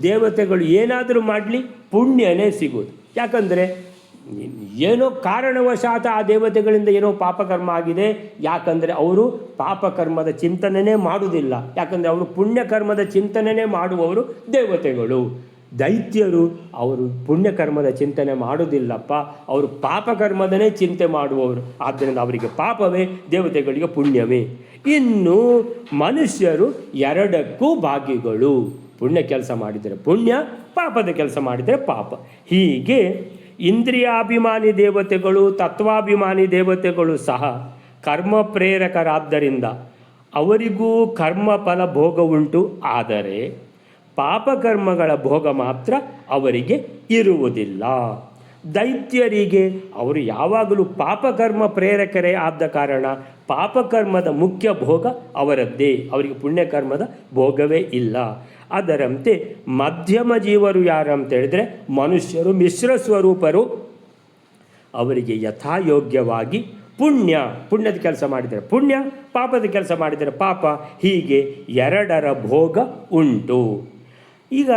ದೇವತೆಗಳು ಏನಾದರೂ ಮಾಡಲಿ ಪುಣ್ಯನೇ ಸಿಗೋದು. ಯಾಕಂದರೆ ಏನೋ ಕಾರಣವಶಾತ್ ಆ ದೇವತೆಗಳಿಂದ ಏನೋ ಪಾಪಕರ್ಮ ಆಗಿದೆ, ಯಾಕಂದರೆ ಅವರು ಪಾಪಕರ್ಮದ ಚಿಂತನೆಯೇ ಮಾಡುವುದಿಲ್ಲ, ಯಾಕಂದರೆ ಅವರು ಪುಣ್ಯಕರ್ಮದ ಚಿಂತನೆಯೇ ಮಾಡುವವರು ದೇವತೆಗಳು. ದೈತ್ಯರು ಅವರು ಪುಣ್ಯಕರ್ಮದ ಚಿಂತನೆ ಮಾಡುವುದಿಲ್ಲಪ್ಪ, ಅವರು ಪಾಪಕರ್ಮದನೇ ಚಿಂತೆ ಮಾಡುವವರು. ಆದ್ದರಿಂದ ಅವರಿಗೆ ಪಾಪವೇ, ದೇವತೆಗಳಿಗೆ ಪುಣ್ಯವೇ. ಇನ್ನು ಮನುಷ್ಯರು ಎರಡಕ್ಕೂ ಭಾಗಿಗಳು. ಪುಣ್ಯ ಕೆಲಸ ಮಾಡಿದರೆ ಪುಣ್ಯ, ಪಾಪದ ಕೆಲಸ ಮಾಡಿದರೆ ಪಾಪ. ಹೀಗೆ ಇಂದ್ರಿಯಾಭಿಮಾನಿ ದೇವತೆಗಳು, ತತ್ವಾಭಿಮಾನಿ ದೇವತೆಗಳು ಸಹ ಕರ್ಮ ಪ್ರೇರಕರಾದ್ದರಿಂದ ಅವರಿಗೂ ಕರ್ಮಫಲ ಭೋಗ ಉಂಟು. ಆದರೆ ಪಾಪಕರ್ಮಗಳ ಭೋಗ ಮಾತ್ರ ಅವರಿಗೆ ಇರುವುದಿಲ್ಲ. ದೈತ್ಯರಿಗೆ ಅವರು ಯಾವಾಗಲೂ ಪಾಪಕರ್ಮ ಪ್ರೇರಕರೇ ಆದ ಕಾರಣ ಪಾಪಕರ್ಮದ ಮುಖ್ಯ ಭೋಗ ಅವರದ್ದೇ, ಅವರಿಗೆ ಪುಣ್ಯಕರ್ಮದ ಭೋಗವೇ ಇಲ್ಲ. ಅದರಂತೆ ಮಧ್ಯಮ ಜೀವರು ಯಾರಂತ ಹೇಳಿದರೆ ಮನುಷ್ಯರು, ಮಿಶ್ರ ಸ್ವರೂಪರು. ಅವರಿಗೆ ಯಥಾಯೋಗ್ಯವಾಗಿ ಪುಣ್ಯದ ಕೆಲಸ ಮಾಡಿದರೆ ಪುಣ್ಯ, ಪಾಪದ ಕೆಲಸ ಮಾಡಿದರೆ ಪಾಪ, ಹೀಗೆ ಎರಡರ ಭೋಗ ಉಂಟು. ಈಗ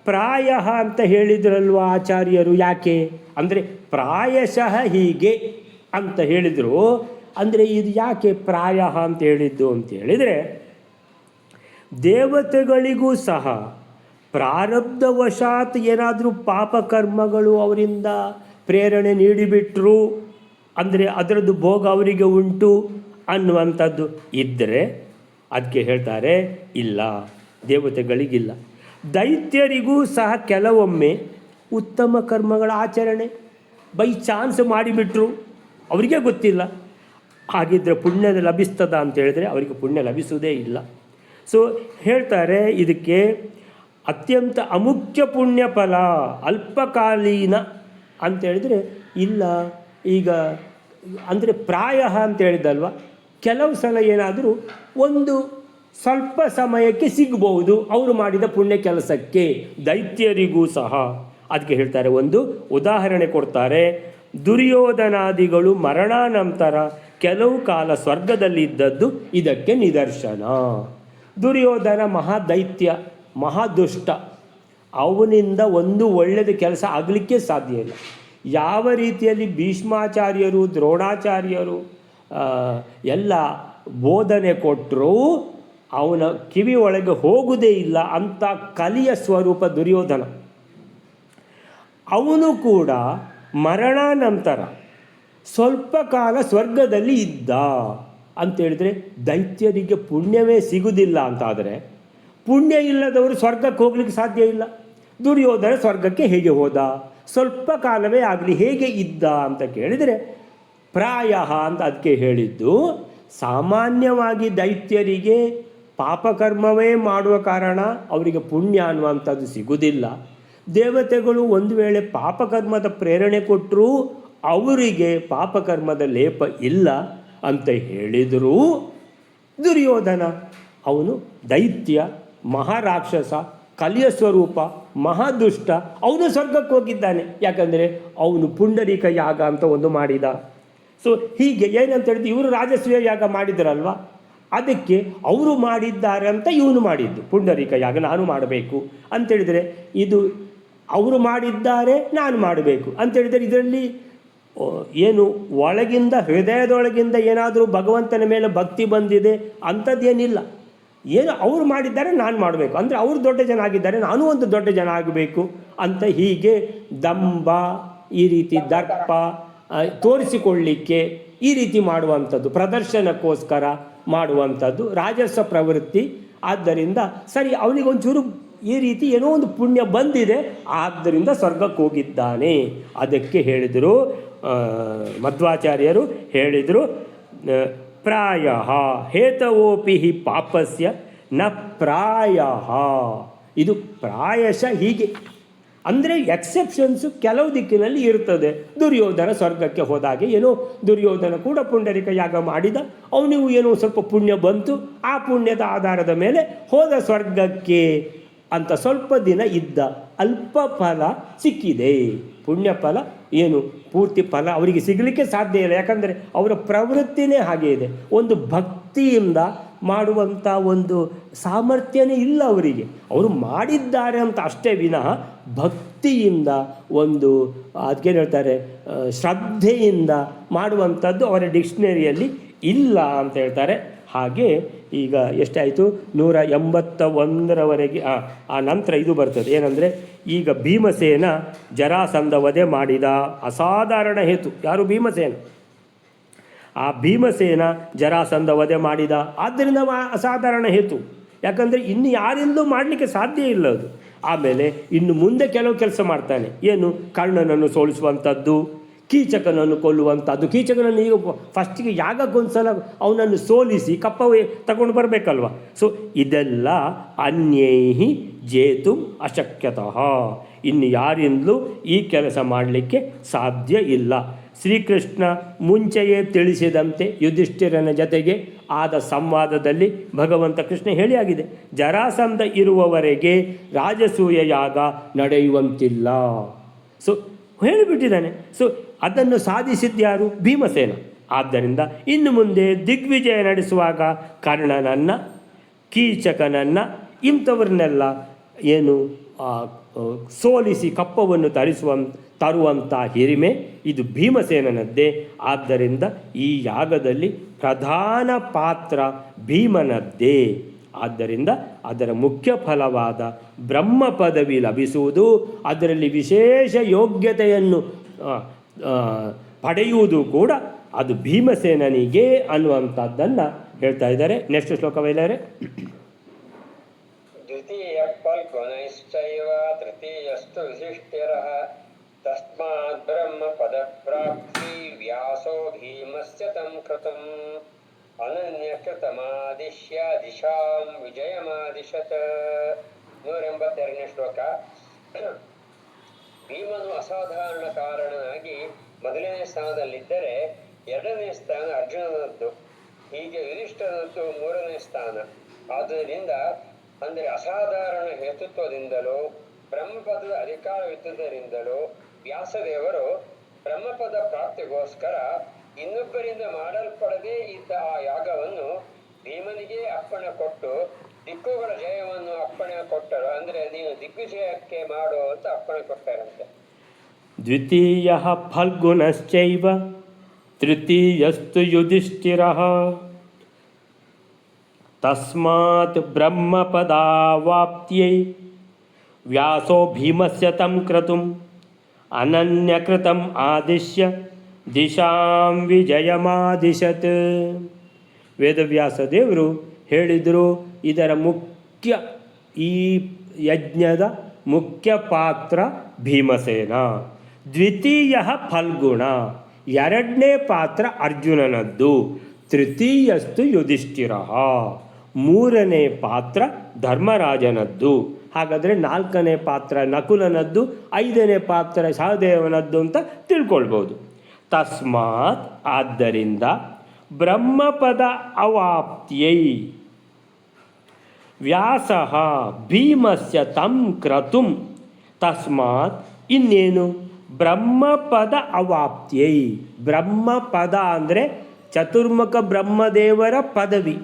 ಪ್ರಾಯ ಅಂತ ಹೇಳಿದ್ರಲ್ವ ಆಚಾರ್ಯರು, ಯಾಕೆ ಅಂದರೆ ಪ್ರಾಯಶಃ ಹೀಗೆ ಅಂತ ಹೇಳಿದರು. ಅಂದರೆ ಇದು ಯಾಕೆ ಪ್ರಾಯ ಅಂತ ಹೇಳಿದ್ದು ಅಂತ ಹೇಳಿದರೆ, ದೇವತೆಗಳಿಗೂ ಸಹ ಪ್ರಾರಬ್ಧವಶಾತ್ ಏನಾದರೂ ಪಾಪಕರ್ಮಗಳು ಅವರಿಂದ ಪ್ರೇರಣೆ ನೀಡಿಬಿಟ್ರು ಅಂದರೆ ಅದರದ್ದು ಭೋಗ ಅವರಿಗೆ ಉಂಟು ಅನ್ನುವಂಥದ್ದು ಇದ್ದರೆ ಅದಕ್ಕೆ ಹೇಳ್ತಾರೆ ಇಲ್ಲ, ದೇವತೆಗಳಿಗಿಲ್ಲ. ದೈತ್ಯರಿಗೂ ಸಹ ಕೆಲವೊಮ್ಮೆ ಉತ್ತಮ ಕರ್ಮಗಳ ಆಚರಣೆ ಬೈ ಚಾನ್ಸ್ ಮಾಡಿಬಿಟ್ರು, ಅವರಿಗೆ ಗೊತ್ತಿಲ್ಲ. ಹಾಗಿದ್ದರೆ ಪುಣ್ಯ ಲಭಿಸ್ತದ ಅಂತ ಹೇಳಿದರೆ ಅವರಿಗೆ ಪುಣ್ಯ ಲಭಿಸುವುದೇ ಇಲ್ಲ. ಸೊ ಹೇಳ್ತಾರೆ ಇದಕ್ಕೆ ಅತ್ಯಂತ ಅಮುಖ್ಯ ಪುಣ್ಯ ಫಲ ಅಲ್ಪಕಾಲೀನ ಅಂತ ಹೇಳಿದರೆ ಇಲ್ಲ. ಈಗ ಅಂದರೆ ಪ್ರಾಯ ಅಂತ ಹೇಳಿದಲ್ವ, ಕೆಲವು ಸಲ ಏನಾದರೂ ಒಂದು ಸ್ವಲ್ಪ ಸಮಯಕ್ಕೆ ಸಿಗ್ಬೋದು ಅವರು ಮಾಡಿದ ಪುಣ್ಯ ಕೆಲಸಕ್ಕೆ, ದೈತ್ಯರಿಗೂ ಸಹ. ಅದಕ್ಕೆ ಹೇಳ್ತಾರೆ, ಒಂದು ಉದಾಹರಣೆ ಕೊಡ್ತಾರೆ. ದುರ್ಯೋಧನಾದಿಗಳು ಮರಣಾನಂತರ ಕೆಲವು ಕಾಲ ಸ್ವರ್ಗದಲ್ಲಿ ಇದ್ದದ್ದು ಇದಕ್ಕೆ ನಿದರ್ಶನ. ದುರ್ಯೋಧನ ಮಹಾದೈತ್ಯ, ಮಹಾದುಷ್ಟ, ಅವನಿಂದ ಒಂದು ಒಳ್ಳೆಯದು ಕೆಲಸ ಆಗಲಿಕ್ಕೆ ಸಾಧ್ಯ ಇಲ್ಲ. ಯಾವ ರೀತಿಯಲ್ಲಿ ಭೀಷ್ಮಾಚಾರ್ಯರು, ದ್ರೋಣಾಚಾರ್ಯರು ಎಲ್ಲ ಬೋಧನೆ ಕೊಟ್ಟರೂ ಅವನ ಕಿವಿ ಒಳಗೆ ಹೋಗುವುದೇ ಇಲ್ಲ ಅಂತ ಕಲಿಯ ಸ್ವರೂಪ ದುರ್ಯೋಧನ. ಅವನು ಕೂಡ ಮರಣಾನಂತರ ಸ್ವಲ್ಪ ಕಾಲ ಸ್ವರ್ಗದಲ್ಲಿ ಇದ್ದ ಅಂತೇಳಿದರೆ ದೈತ್ಯರಿಗೆ ಪುಣ್ಯವೇ ಸಿಗುವುದಿಲ್ಲ ಅಂತಾದರೆ ಪುಣ್ಯ ಇಲ್ಲದವರು ಸ್ವರ್ಗಕ್ಕೆ ಹೋಗ್ಲಿಕ್ಕೆ ಸಾಧ್ಯ ಇಲ್ಲ. ದುರ್ಯೋಧನ ಸ್ವರ್ಗಕ್ಕೆ ಹೇಗೆ ಹೋದ? ಸ್ವಲ್ಪ ಕಾಲವೇ ಆಗಲಿ, ಹೇಗೆ ಇದ್ದ ಅಂತ ಕೇಳಿದರೆ ಪ್ರಾಯ ಅಂತ ಅದಕ್ಕೆ ಹೇಳಿದ್ದು. ಸಾಮಾನ್ಯವಾಗಿ ದೈತ್ಯರಿಗೆ ಪಾಪಕರ್ಮವೇ ಮಾಡುವ ಕಾರಣ ಅವರಿಗೆ ಪುಣ್ಯ ಅನ್ನುವಂಥದ್ದು ಸಿಗುವುದಿಲ್ಲ. ದೇವತೆಗಳು ಒಂದು ವೇಳೆ ಪಾಪಕರ್ಮದ ಪ್ರೇರಣೆ ಕೊಟ್ಟರೂ ಅವರಿಗೆ ಪಾಪಕರ್ಮದ ಲೇಪ ಇಲ್ಲ ಅಂತ ಹೇಳಿದರೂ ದುರ್ಯೋಧನ ಅವನು ದೈತ್ಯ, ಮಹಾರಾಕ್ಷಸ, ಕಲಿಯ ಸ್ವರೂಪ, ಮಹಾದುಷ್ಟ, ಅವನು ಸ್ವರ್ಗಕ್ಕೆ ಹೋಗಿದ್ದಾನೆ. ಯಾಕಂದರೆ ಅವನು ಪುಂಡರೀಕ ಯಾಗ ಅಂತ ಒಂದು ಮಾಡಿದ. ಸೊ ಹೀಗೆ ಏನಂತ ಹೇಳಿದ್ದು, ಇವರು ರಾಜಸೂಯ ಯಾಗ ಮಾಡಿದ್ರಲ್ವ, ಅದಕ್ಕೆ ಅವರು ಮಾಡಿದ್ದಾರೆ ಅಂತ ಇವನು ಮಾಡಿದ್ದು ಪುಂಡರೀಕ ಯಾಗ ನಾನು ಮಾಡಬೇಕು ಅಂತೇಳಿದರೆ, ಇದು ಅವರು ಮಾಡಿದ್ದಾರೆ ನಾನು ಮಾಡಬೇಕು ಅಂತೇಳಿದರೆ ಇದರಲ್ಲಿ ಏನು ಒಳಗಿಂದ ಹೃದಯದೊಳಗಿಂದ ಏನಾದರೂ ಭಗವಂತನ ಮೇಲೆ ಭಕ್ತಿ ಬಂದಿದೆ ಅಂಥದ್ದೇನಿಲ್ಲ. ಏನು ಅವರು ಮಾಡಿದ್ದಾರೆ ನಾನು ಮಾಡಬೇಕು ಅಂದರೆ ಅವರು ದೊಡ್ಡ ಜನ ಆಗಿದ್ದಾರೆ ನಾನು ಒಂದು ದೊಡ್ಡ ಜನ ಆಗಬೇಕು ಅಂತ ಹೀಗೆ ದಂಭ, ಈ ರೀತಿ ದರ್ಪ ತೋರಿಸಿಕೊಳ್ಳಲಿಕ್ಕೆ ಈ ರೀತಿ ಮಾಡುವಂಥದ್ದು ಪ್ರದರ್ಶನಕ್ಕೋಸ್ಕರ ಮಾಡುವಂಥದ್ದು ರಾಜಸ ಪ್ರವೃತ್ತಿ. ಆದ್ದರಿಂದ ಸರಿ, ಅವನಿಗೊಂಚೂರು ಈ ರೀತಿ ಏನೋ ಒಂದು ಪುಣ್ಯ ಬಂದಿದೆ, ಆದ್ದರಿಂದ ಸ್ವರ್ಗಕ್ಕೆ ಹೋಗಿದ್ದಾನೆ. ಅದಕ್ಕೆ ಹೇಳಿದರು ಮಧ್ವಾಚಾರ್ಯರು ಹೇಳಿದರು, ಪ್ರಾಯ ಹೇತವೋಪಿ ಹಿ ಪಾಪಸ್ಯ ನ ಪ್ರಾಯ. ಇದು ಪ್ರಾಯಶಃ ಹೀಗೆ ಅಂದರೆ ಎಕ್ಸೆಪ್ಷನ್ಸು ಕೆಲವು ದಿಕ್ಕಿನಲ್ಲಿ ಇರ್ತದೆ. ದುರ್ಯೋಧನ ಸ್ವರ್ಗಕ್ಕೆ ಹೋದಾಗೆ ಏನೋ ದುರ್ಯೋಧನ ಕೂಡ ಪುಂಡರಿಕ ಯಾಗ ಮಾಡಿದ, ಅವನಿಗೂ ಏನೋ ಸ್ವಲ್ಪ ಪುಣ್ಯ ಬಂತು, ಆ ಪುಣ್ಯದ ಆಧಾರದ ಮೇಲೆ ಹೋದ ಸ್ವರ್ಗಕ್ಕೆ ಅಂತ ಸ್ವಲ್ಪ ದಿನ ಇದ್ದ, ಅಲ್ಪ ಫಲ ಸಿಕ್ಕಿದೆ. ಪುಣ್ಯ ಫಲ ಏನು ಪೂರ್ತಿ ಫಲ ಅವರಿಗೆ ಸಿಗಲಿಕ್ಕೆ ಸಾಧ್ಯ ಇಲ್ಲ, ಯಾಕಂದರೆ ಅವರ ಪ್ರವೃತ್ತಿನೇ ಹಾಗೆ ಇದೆ. ಒಂದು ಭಕ್ತಿಯಿಂದ ಮಾಡುವಂಥ ಒಂದು ಸಾಮರ್ಥ್ಯನೇ ಇಲ್ಲ ಅವರಿಗೆ. ಅವರು ಮಾಡಿದ್ದಾರೆ ಅಂತ ಅಷ್ಟೇ ವಿನಃ ಭಕ್ತಿಯಿಂದ ಒಂದು ಅದಕ್ಕೇನು ಹೇಳ್ತಾರೆ ಶ್ರದ್ಧೆಯಿಂದ ಮಾಡುವಂಥದ್ದು ಅವರ ಡಿಕ್ಷನರಿಯಲ್ಲಿ ಇಲ್ಲ ಅಂತ ಹೇಳ್ತಾರೆ. ಹಾಗೆ ಈಗ ಎಷ್ಟಾಯಿತು 181ರವರೆಗೆ ಆ ನಂತರ ಇದು ಬರ್ತದೆ ಏನಂದರೆ, ಈಗ ಭೀಮಸೇನ ಜರಾಸಂಧ ವಧೆ ಮಾಡಿದ ಅಸಾಧಾರಣ ಹೇತು. ಯಾರು? ಭೀಮಸೇನ. ಆ ಭೀಮಸೇನ ಜರಾಸಂಧ ವಧೆ ಮಾಡಿದ, ಆದ್ದರಿಂದ ಅಸಾಧಾರಣ ಹೇತು. ಯಾಕಂದರೆ ಇನ್ನು ಯಾರಿಂದಲೂ ಮಾಡಲಿಕ್ಕೆ ಸಾಧ್ಯ ಇಲ್ಲ ಅದು. ಆಮೇಲೆ ಇನ್ನು ಮುಂದೆ ಕೆಲವು ಕೆಲಸ ಮಾಡ್ತಾನೆ. ಏನು? ಕರ್ಣನನ್ನು ಸೋಲಿಸುವಂಥದ್ದು, ಕೀಚಕನನ್ನು ಕೊಲ್ಲುವಂಥದ್ದು. ಕೀಚಕನನ್ನು ಈಗ ಫಸ್ಟಿಗೆ ಯಾಗಕ್ಕೊಂದ್ಸಲ ಅವನನ್ನು ಸೋಲಿಸಿ ಕಪ್ಪವೇ ತಗೊಂಡು ಬರಬೇಕಲ್ವ. ಸೊ ಇದೆಲ್ಲ ಅನ್ಯೈಹಿ ಜೇತು ಅಶಕ್ಯತಃ, ಇನ್ನು ಯಾರಿಂದಲೂ ಈ ಕೆಲಸ ಮಾಡಲಿಕ್ಕೆ ಸಾಧ್ಯ ಇಲ್ಲ. ಶ್ರೀಕೃಷ್ಣ ಮುಂಚೆಯೇ ತಿಳಿಸಿದಂತೆ ಯುಧಿಷ್ಠಿರನ ಜೊತೆಗೆ ಆದ ಸಂವಾದದಲ್ಲಿ ಭಗವಂತ ಕೃಷ್ಣ ಹೇಳಿ ಆಗಿದೆ, ಜರಾಸಂಧ ಇರುವವರೆಗೆ ರಾಜಸೂಯ ಯಾಗ ನಡೆಯುವಂತಿಲ್ಲ. ಸೊ ಹೇಳಿಬಿಟ್ಟಿದ್ದಾನೆ. ಸೊ ಅದನ್ನು ಸಾಧಿಸಿದ್ಯಾರು? ಭೀಮಸೇನ. ಆದ್ದರಿಂದ ಇನ್ನು ಮುಂದೆ ದಿಗ್ವಿಜಯ ನಡೆಸುವಾಗ ಕರ್ಣನನ್ನು, ಕೀಚಕನನ್ನು, ಇಂಥವ್ರನ್ನೆಲ್ಲ ಏನು ಸೋಲಿಸಿ ಕಪ್ಪವನ್ನು ತರುವಂಥ ಹಿರಿಮೆ ಇದು ಭೀಮಸೇನನದ್ದೇ. ಆದ್ದರಿಂದ ಈ ಯಾಗದಲ್ಲಿ ಪ್ರಧಾನ ಪಾತ್ರ ಭೀಮನದ್ದೇ. ಆದ್ದರಿಂದ ಅದರ ಮುಖ್ಯ ಫಲವಾದ ಬ್ರಹ್ಮ ಪದವಿ ಲಭಿಸುವುದು, ಅದರಲ್ಲಿ ವಿಶೇಷ ಯೋಗ್ಯತೆಯನ್ನು ಪಡೆಯುವುದು ಕೂಡ ಅದು ಭೀಮಸೇನನಿಗೆ ಅನ್ನುವಂಥದ್ದನ್ನು ಹೇಳ್ತಾ ಇದ್ದಾರೆ. ನೆಕ್ಸ್ಟ್ ಶ್ಲೋಕ ಬೈಲಾರೆ. ದ್ವಿತೀಯ ಫಲ್ಗುಣೈಶ್ಚೈವ ತೃತೀಯಸ್ತು ಯುಧಿಷ್ಠಿರಃ ತಸ್ಮಾತ್ ಬ್ರಹ್ಮ ಪದ ಪ್ರಾಪ್ತಿ ವ್ಯಾಸೋ ಭೀಮಸ್ಯ ತಂ ಕೃತಂ ಅನನ್ಯಕೃತಮಾದಿಶ್ಯ ದಿಶಾಂ ವಿಜಯಮಾದಿಶತ್. 182ನೇ ಶ್ಲೋಕ. ಭೀಮನು ಅಸಾಧಾರಣ ಕಾರಣನಾಗಿ ಮೊದಲನೇ ಸ್ಥಾನದಲ್ಲಿದ್ದರೆ, ಎರಡನೇ ಸ್ಥಾನ ಅರ್ಜುನನದ್ದು, ಹೀಗೆ ಯುಧಿಷ್ಠಿರನದ್ದು ಮೂರನೇ ಸ್ಥಾನ. ಆದ್ದರಿಂದ ಅಂದರೆ ಅಸಾಧಾರಣ ಹೇತುತ್ವದಿಂದಲೂ ಬ್ರಹ್ಮಪದದ ಅಧಿಕಾರವಿದ್ದುದರಿಂದಲೂ ವ್ಯಾಸದೇವರು ಬ್ರಹ್ಮಪದ ಪ್ರಾಪ್ತಿಗೋಸ್ಕರ ಇನ್ನೊಬ್ಬರಿಂದ ಮಾಡಲ್ಪಡದೇ ಇದ್ದ ಆ ಯಾಗವನ್ನು ಭೀಮನಿಗೆ ಅಪ್ಪಣೆ ಕೊಟ್ಟು ದಿಕ್ಕುಗಳ ಜಯವನ್ನು ಅಪ್ಪಣೆ ಕೊಟ್ಟರು. ಅಂದರೆ ನೀನು ದಿಗ್ವಿಜಯಕ್ಕೆ ಮಾಡು ಅಂತ ಅಪ್ಪಣೆ ಕೊಟ್ಟಾರಂತೆ. ದ್ವಿತೀಯ ಫಲ್ಗುಣಶ್ಚೈವ ತೃತೀಯಸ್ತು ಯುಧಿಷ್ಠಿರಃ ತಸ್ಮಾತ್ ಬ್ರಹ್ಮಪದಾವಾಪ್ತ್ಯೈ ವ್ಯಾಸೋ ಭೀಮಸ್ಯ ತಂ ಕ್ರತುಂ ಅನನ್ಯಕೃತಂ ಆದಿಶ್ಯ ದಿಶಾಂ ವಿಜಯಮಾದಿಶತ್. ವೇದವ್ಯಾಸ ದೇವರು ಹೇಳಿದರು, ಇದರ ಮುಖ್ಯ ಈ ಯಜ್ಞದ ಮುಖ್ಯ ಪಾತ್ರ ಭೀಮಸೇನ. ದ್ವಿತೀಯ ಫಲ್ಗುಣ, ಎರಡನೇ ಪಾತ್ರ ಅರ್ಜುನನದ್ದು. ತೃತೀಯಸ್ತು ಯುಧಿಷ್ಠಿರಃ, ಮೂರನೇ ಪಾತ್ರ ಧರ್ಮರಾಜನದ್ದು. ಹಾಗಾದರೆ ನಾಲ್ಕನೇ ಪಾತ್ರ ನಕುಲನದ್ದು, ಐದನೇ ಪಾತ್ರ ಸಹದೇವನದ್ದು ಅಂತ ತಿಳ್ಕೊಳ್ಬೋದು. ತಸ್ಮಾತ್ ಆದ್ದರಿಂದ ಬ್ರಹ್ಮಪದ ಅವಾಪ್ತ್ಯೈ ವ್ಯಾಸಃ ಭೀಮಸ್ಯ ತಂ ಕ್ರತುಂ. ತಸ್ಮಾತ್ ಇನ್ನೇನು ಬ್ರಹ್ಮಪದ ಅವಾಪ್ತ್ಯೈ. ಬ್ರಹ್ಮಪದ ಅಂದರೆ ಚತುರ್ಮುಖ ಬ್ರಹ್ಮದೇವರ ಪದವಿ.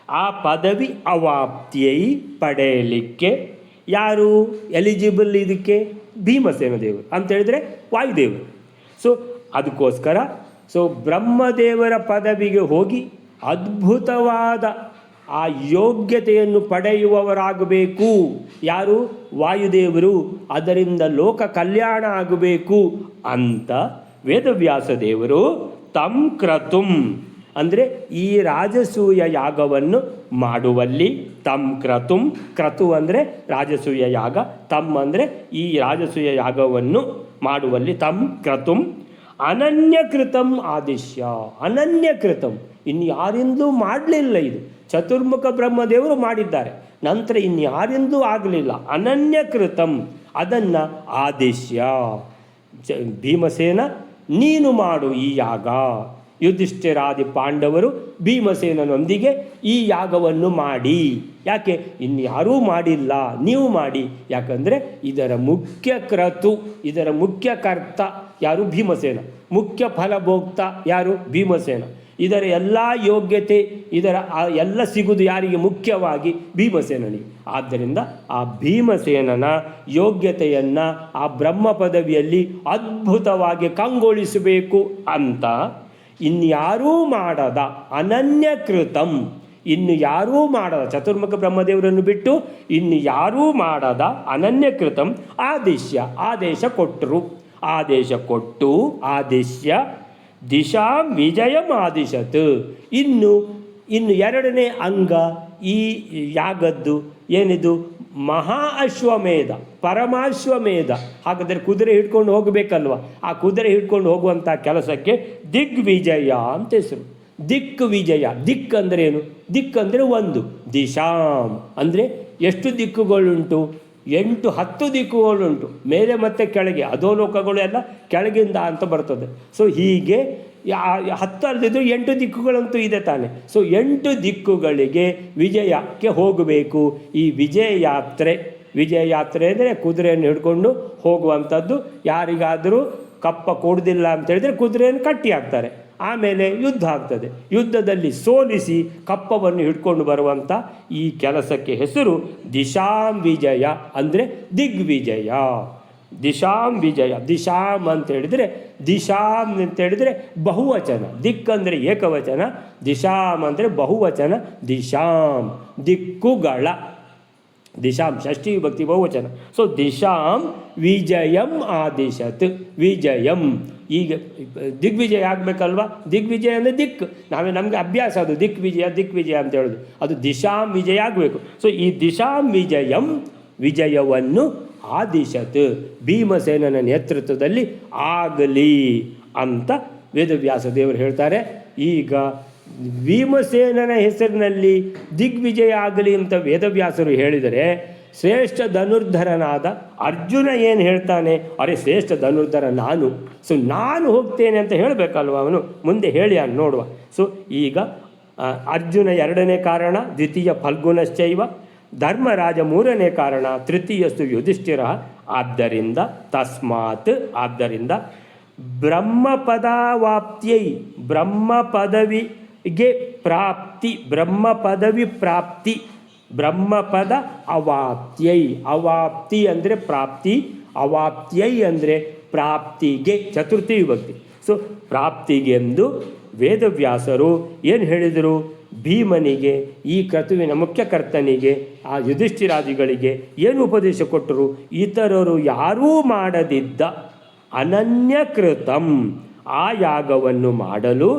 ಆ ಪದವಿ ಅವಾಪ್ತ್ಯೈ ಪಡೆಯಲಿಕ್ಕೆ ಯಾರು ಎಲಿಜಿಬಲ್? ಇದಕ್ಕೆ ಭೀಮಸೇನ ದೇವರು ಅಂತ ಹೇಳಿದರೆ ವಾಯುದೇವರು. ಸೊ ಅದಕ್ಕೋಸ್ಕರ ಬ್ರಹ್ಮದೇವರ ಪದವಿಗೆ ಹೋಗಿ ಅದ್ಭುತವಾದ ಆ ಯೋಗ್ಯತೆಯನ್ನು ಪಡೆಯುವವರಾಗಬೇಕು. ಯಾರು? ವಾಯುದೇವರು. ಅದರಿಂದ ಲೋಕ ಕಲ್ಯಾಣ ಆಗಬೇಕು ಅಂತ ವೇದವ್ಯಾಸ ದೇವರು ತಂ ಕ್ರತುಂ ಅಂದರೆ ಈ ರಾಜಸೂಯ ಯಾಗವನ್ನು ಮಾಡುವಲ್ಲಿ ತಮ್ ಕ್ರತುಂ, ಕ್ರತು ಅಂದರೆ ರಾಜಸೂಯ ಯಾಗ, ತಮ್ ಅಂದರೆ ಈ ರಾಜಸೂಯ ಯಾಗವನ್ನು ಮಾಡುವಲ್ಲಿ ತಮ್ ಕ್ರತುಂ ಅನನ್ಯಕೃತಂ ಆದಿಶ್ಯ. ಅನನ್ಯಕೃತಂ, ಇನ್ನು ಯಾರಿಂದಲೂ ಮಾಡಲಿಲ್ಲ. ಇದು ಚತುರ್ಮುಖ ಬ್ರಹ್ಮದೇವರು ಮಾಡಿದ್ದಾರೆ, ನಂತರ ಇನ್ಯಾರಿಂದಲೂ ಆಗಲಿಲ್ಲ. ಅನನ್ಯಕೃತಂ, ಅದನ್ನು ಆದಿಶ್ಯ ಭೀಮಸೇನ ನೀನು ಮಾಡು ಈ ಯಾಗ. ಯುಧಿಷ್ಠಿರಾದಿ ಪಾಂಡವರು ಭೀಮಸೇನನೊಂದಿಗೆ ಈ ಯಾಗವನ್ನು ಮಾಡಿ. ಯಾಕೆ ಇನ್ಯಾರೂ ಮಾಡಿಲ್ಲ, ನೀವು ಮಾಡಿ. ಯಾಕಂದರೆ ಇದರ ಮುಖ್ಯ ಕ್ರತು, ಇದರ ಮುಖ್ಯ ಕರ್ತ ಯಾರು? ಭೀಮಸೇನ. ಮುಖ್ಯ ಫಲಭೋಕ್ತ ಯಾರು? ಭೀಮಸೇನ. ಇದರ ಎಲ್ಲ ಯೋಗ್ಯತೆ, ಇದರ ಎಲ್ಲ ಸಿಗುವುದು ಯಾರಿಗೆ? ಮುಖ್ಯವಾಗಿ ಭೀಮಸೇನನಿಗೆ. ಆದ್ದರಿಂದ ಆ ಭೀಮಸೇನನ ಯೋಗ್ಯತೆಯನ್ನು ಆ ಬ್ರಹ್ಮ ಪದವಿಯಲ್ಲಿ ಅದ್ಭುತವಾಗಿ ಕಂಗೊಳಿಸಬೇಕು ಅಂತ ಇನ್ಯಾರೂ ಮಾಡದ ಅನನ್ಯಕೃತಂ, ಇನ್ನು ಯಾರೂ ಮಾಡದ ಚತುರ್ಮುಖ ಬ್ರಹ್ಮದೇವರನ್ನು ಬಿಟ್ಟು ಇನ್ನು ಯಾರೂ ಮಾಡದ ಅನನ್ಯಕೃತಂ ಆದೇಶ ಕೊಟ್ಟರು. ಆದೇಶ ಕೊಟ್ಟು ಆದಿಶ್ಯ ದಿಶಾಂ ವಿಜಯಂ ಆದಿಶತ್. ಇನ್ನು ಎರಡನೇ ಅಂಗ ಈ ಯಾಗದ್ದು ಏನಿದು? ಮಹಾ ಅಶ್ವಮೇಧ, ಪರಮಾಶ್ವಮೇಧ. ಹಾಗಾದರೆ ಕುದುರೆ ಹಿಡ್ಕೊಂಡು ಹೋಗಬೇಕಲ್ವ? ಆ ಕುದುರೆ ಹಿಡ್ಕೊಂಡು ಹೋಗುವಂಥ ಕೆಲಸಕ್ಕೆ ದಿಗ್ವಿಜಯ ಅಂತ ಹೆಸರು. ದಿಗ್ವಿಜಯ. ದಿಕ್ ಅಂದರೆ ಏನು? ದಿಕ್ ಅಂದರೆ ಒಂದು. ದಿಶಾಂ ಅಂದರೆ ಎಷ್ಟು ದಿಕ್ಕುಗಳುಂಟು? 8-10 ದಿಕ್ಕುಗಳುಂಟು, ಮೇಲೆ ಮತ್ತು ಕೆಳಗೆ. ಅಧೋಲೋಕಗಳು ಎಲ್ಲ ಕೆಳಗಿಂದ ಅಂತ ಬರ್ತದೆ. ಸೊ ಹೀಗೆ 10 ಅಲ್ಲದಿದ್ದು 8 ದಿಕ್ಕುಗಳಂತೂ ಇದೆ ತಾನೆ. ಸೊ 8 ದಿಕ್ಕುಗಳಿಗೆ ವಿಜಯಕ್ಕೆ ಹೋಗಬೇಕು. ಈ ವಿಜಯ ಯಾತ್ರೆ ಅಂದರೆ ಕುದುರೆಯನ್ನು ಹಿಡ್ಕೊಂಡು ಹೋಗುವಂಥದ್ದು. ಯಾರಿಗಾದರೂ ಕಪ್ಪ ಕೊಡುವುದಿಲ್ಲ ಅಂತ ಹೇಳಿದರೆ ಕುದುರೆಯನ್ನು ಕಟ್ಟಿ ಹಾಕ್ತಾರೆ. ಆಮೇಲೆ ಯುದ್ಧ ಆಗ್ತದೆ. ಯುದ್ಧದಲ್ಲಿ ಸೋಲಿಸಿ ಕಪ್ಪವನ್ನು ಹಿಡ್ಕೊಂಡು ಬರುವಂಥ ಈ ಕೆಲಸಕ್ಕೆ ಹೆಸರು ದಿಶಾಂ ವಿಜಯ, ಅಂದರೆ ದಿಗ್ವಿಜಯ. ದಿಶಾಂ ವಿಜಯ. ದಿಶಾಂ ಅಂತ ಹೇಳಿದರೆ ಬಹುವಚನ. ದಿಕ್ ಅಂದರೆ ಏಕವಚನ, ದಿಶಾಂ ಅಂದರೆ ಬಹುವಚನ. ದಿಶಾಂ ದಿಕ್ಕುಗಳ, ದಿಶಾಂ ಷಷ್ಠಿ ವಿಭಕ್ತಿ ಬಹುವಚನ. ಸೊ ದಿಶಾಂ ವಿಜಯಂ ಆದಿಶತ್. ವಿಜಯಂ, ಈಗ ದಿಗ್ವಿಜಯ ಆಗಬೇಕಲ್ವಾ? ದಿಗ್ವಿಜಯ ಅಂದರೆ ದಿಕ್ಕು. ನಮಗೆ ಅಭ್ಯಾಸ ಅದು ದಿಗ್ವಿಜಯ ಅಂತ ಹೇಳೋದು. ಅದು ದಿಶಾಂ ವಿಜಯ ಆಗಬೇಕು. ಸೊ ಈ ದಿಶಾಂ ವಿಜಯವನ್ನು ಆದಿಶತ್ ಭೀಮಸೇನನ ನೇತೃತ್ವದಲ್ಲಿ ಆಗಲಿ ಅಂತ ವೇದವ್ಯಾಸ ದೇವರು ಹೇಳ್ತಾರೆ. ಈಗ ಭೀಮಸೇನನ ಹೆಸರಿನಲ್ಲಿ ದಿಗ್ವಿಜಯ ಆಗಲಿ ಅಂತ ವೇದವ್ಯಾಸರು ಹೇಳಿದರೆ, ಶ್ರೇಷ್ಠ ಧನುರ್ಧರನಾದ ಅರ್ಜುನ ಏನು ಹೇಳ್ತಾನೆ? ಅರೆ ಶ್ರೇಷ್ಠ ಧನುರ್ಧರ ನಾನು, ಸೊ ನಾನು ಹೋಗ್ತೇನೆ ಅಂತ ಹೇಳಬೇಕಲ್ವ ಅವನು. ಮುಂದೆ ಹೇಳಿ ಅಂತ ನೋಡುವ. ಸೊ ಈಗ ಅರ್ಜುನ 2ನೇ ಕಾರಣ, ದ್ವಿತೀಯ ಫಲ್ಗುಣಶ್ಚೈವ, ಧರ್ಮರಾಜ 3ನೇ ಕಾರಣ, ತೃತೀಯಸ್ತು ಯುಧಿಷ್ಠಿರ. ಆದ್ದರಿಂದ ಬ್ರಹ್ಮ ಪದವಾಪ್ತಿಯೈ, ಬ್ರಹ್ಮ ಪದವಿಗೆ ಪ್ರಾಪ್ತಿ, ಬ್ರಹ್ಮ ಪದವಿ ಪ್ರಾಪ್ತಿ, ಬ್ರಹ್ಮಪದ ಅವಾಪ್ತಿಯೈ. ಅವಾಪ್ತಿ ಅಂದರೆ ಪ್ರಾಪ್ತಿ, ಅವಾಪ್ತಿಯೈ ಅಂದರೆ ಪ್ರಾಪ್ತಿಗೆ, ಚತುರ್ಥಿ ವಿಭಕ್ತಿ. ಸೊ ಪ್ರಾಪ್ತಿಗೆಂದು ವೇದವ್ಯಾಸರು ಏನು ಹೇಳಿದರು? ಭೀಮನಿಗೆ, ಈ ಕ್ರತುವಿನ ಮುಖ್ಯಕರ್ತನಿಗೆ, ಆ ಯುಧಿಷ್ಠಿರಾದಿಗಳಿಗೆ ಏನು ಉಪದೇಶ ಕೊಟ್ಟರು? ಇತರರು ಯಾರೂ ಮಾಡದಿದ್ದ ಅನನ್ಯಕೃತಂ ಆ ಯಾಗವನ್ನು ಮಾಡಲು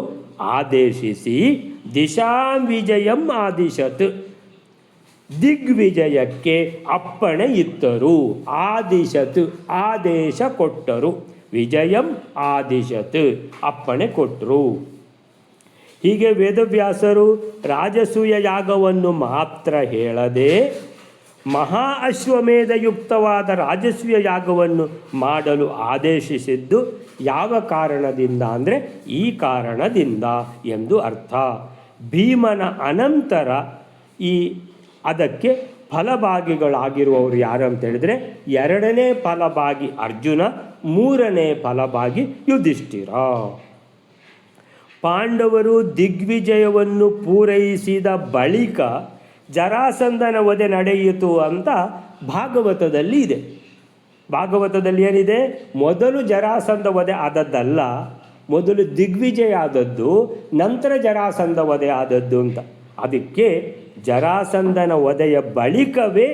ಆದೇಶಿಸಿ ದಿಶಾಂ ವಿಜಯಂ ಆದಿಶತ್, ದಿಗ್ವಿಜಯಕ್ಕೆ ಅಪ್ಪಣೆ ಇತ್ತರು. ಆದಿಶತ್ ಆದೇಶ ಕೊಟ್ಟರು, ವಿಜಯಂ ಆದಿಶತ್ ಅಪ್ಪಣೆ ಕೊಟ್ಟರು. ಹೀಗೆ ವೇದವ್ಯಾಸರು ರಾಜಸೂಯ ಯಾಗವನ್ನು ಮಾತ್ರ ಹೇಳದೆ ಮಹಾ ಅಶ್ವಮೇಧಯುಕ್ತವಾದ ರಾಜಸೂಯ ಯಾಗವನ್ನು ಮಾಡಲು ಆದೇಶಿಸಿದ್ದು ಯಾವ ಕಾರಣದಿಂದ ಅಂದರೆ ಈ ಕಾರಣದಿಂದ ಎಂದು ಅರ್ಥ. ಭೀಮನ ಅನಂತರ ಅದಕ್ಕೆ ಫಲಭಾಗಿಗಳಾಗಿರುವವರು ಯಾರು ಅಂತ ಹೇಳಿದರೆ, 2ನೇ ಫಲಭಾಗಿ ಅರ್ಜುನ, 3ನೇ ಫಲಭಾಗಿ ಯುಧಿಷ್ಠಿರ. ಪಾಂಡವರು ದಿಗ್ವಿಜಯವನ್ನು ಪೂರೈಸಿದ ಬಳಿಕ ಜರಾಸಂಧನ ವಧೆ ನಡೆಯಿತು ಅಂತ ಭಾಗವತದಲ್ಲಿ ಇದೆ. ಭಾಗವತದಲ್ಲಿ ಏನಿದೆ? ಮೊದಲು ಜರಾಸಂಧ ವಧೆ ಆದದ್ದಲ್ಲ, ಮೊದಲು ದಿಗ್ವಿಜಯ ಆದದ್ದು, ನಂತರ ಜರಾಸಂಧ ವಧೆ ಆದದ್ದು ಅಂತ. ಅದಕ್ಕೆ ಜರಾಸಂಧನ ವಧೆಯ ಬಳಿಕವೇ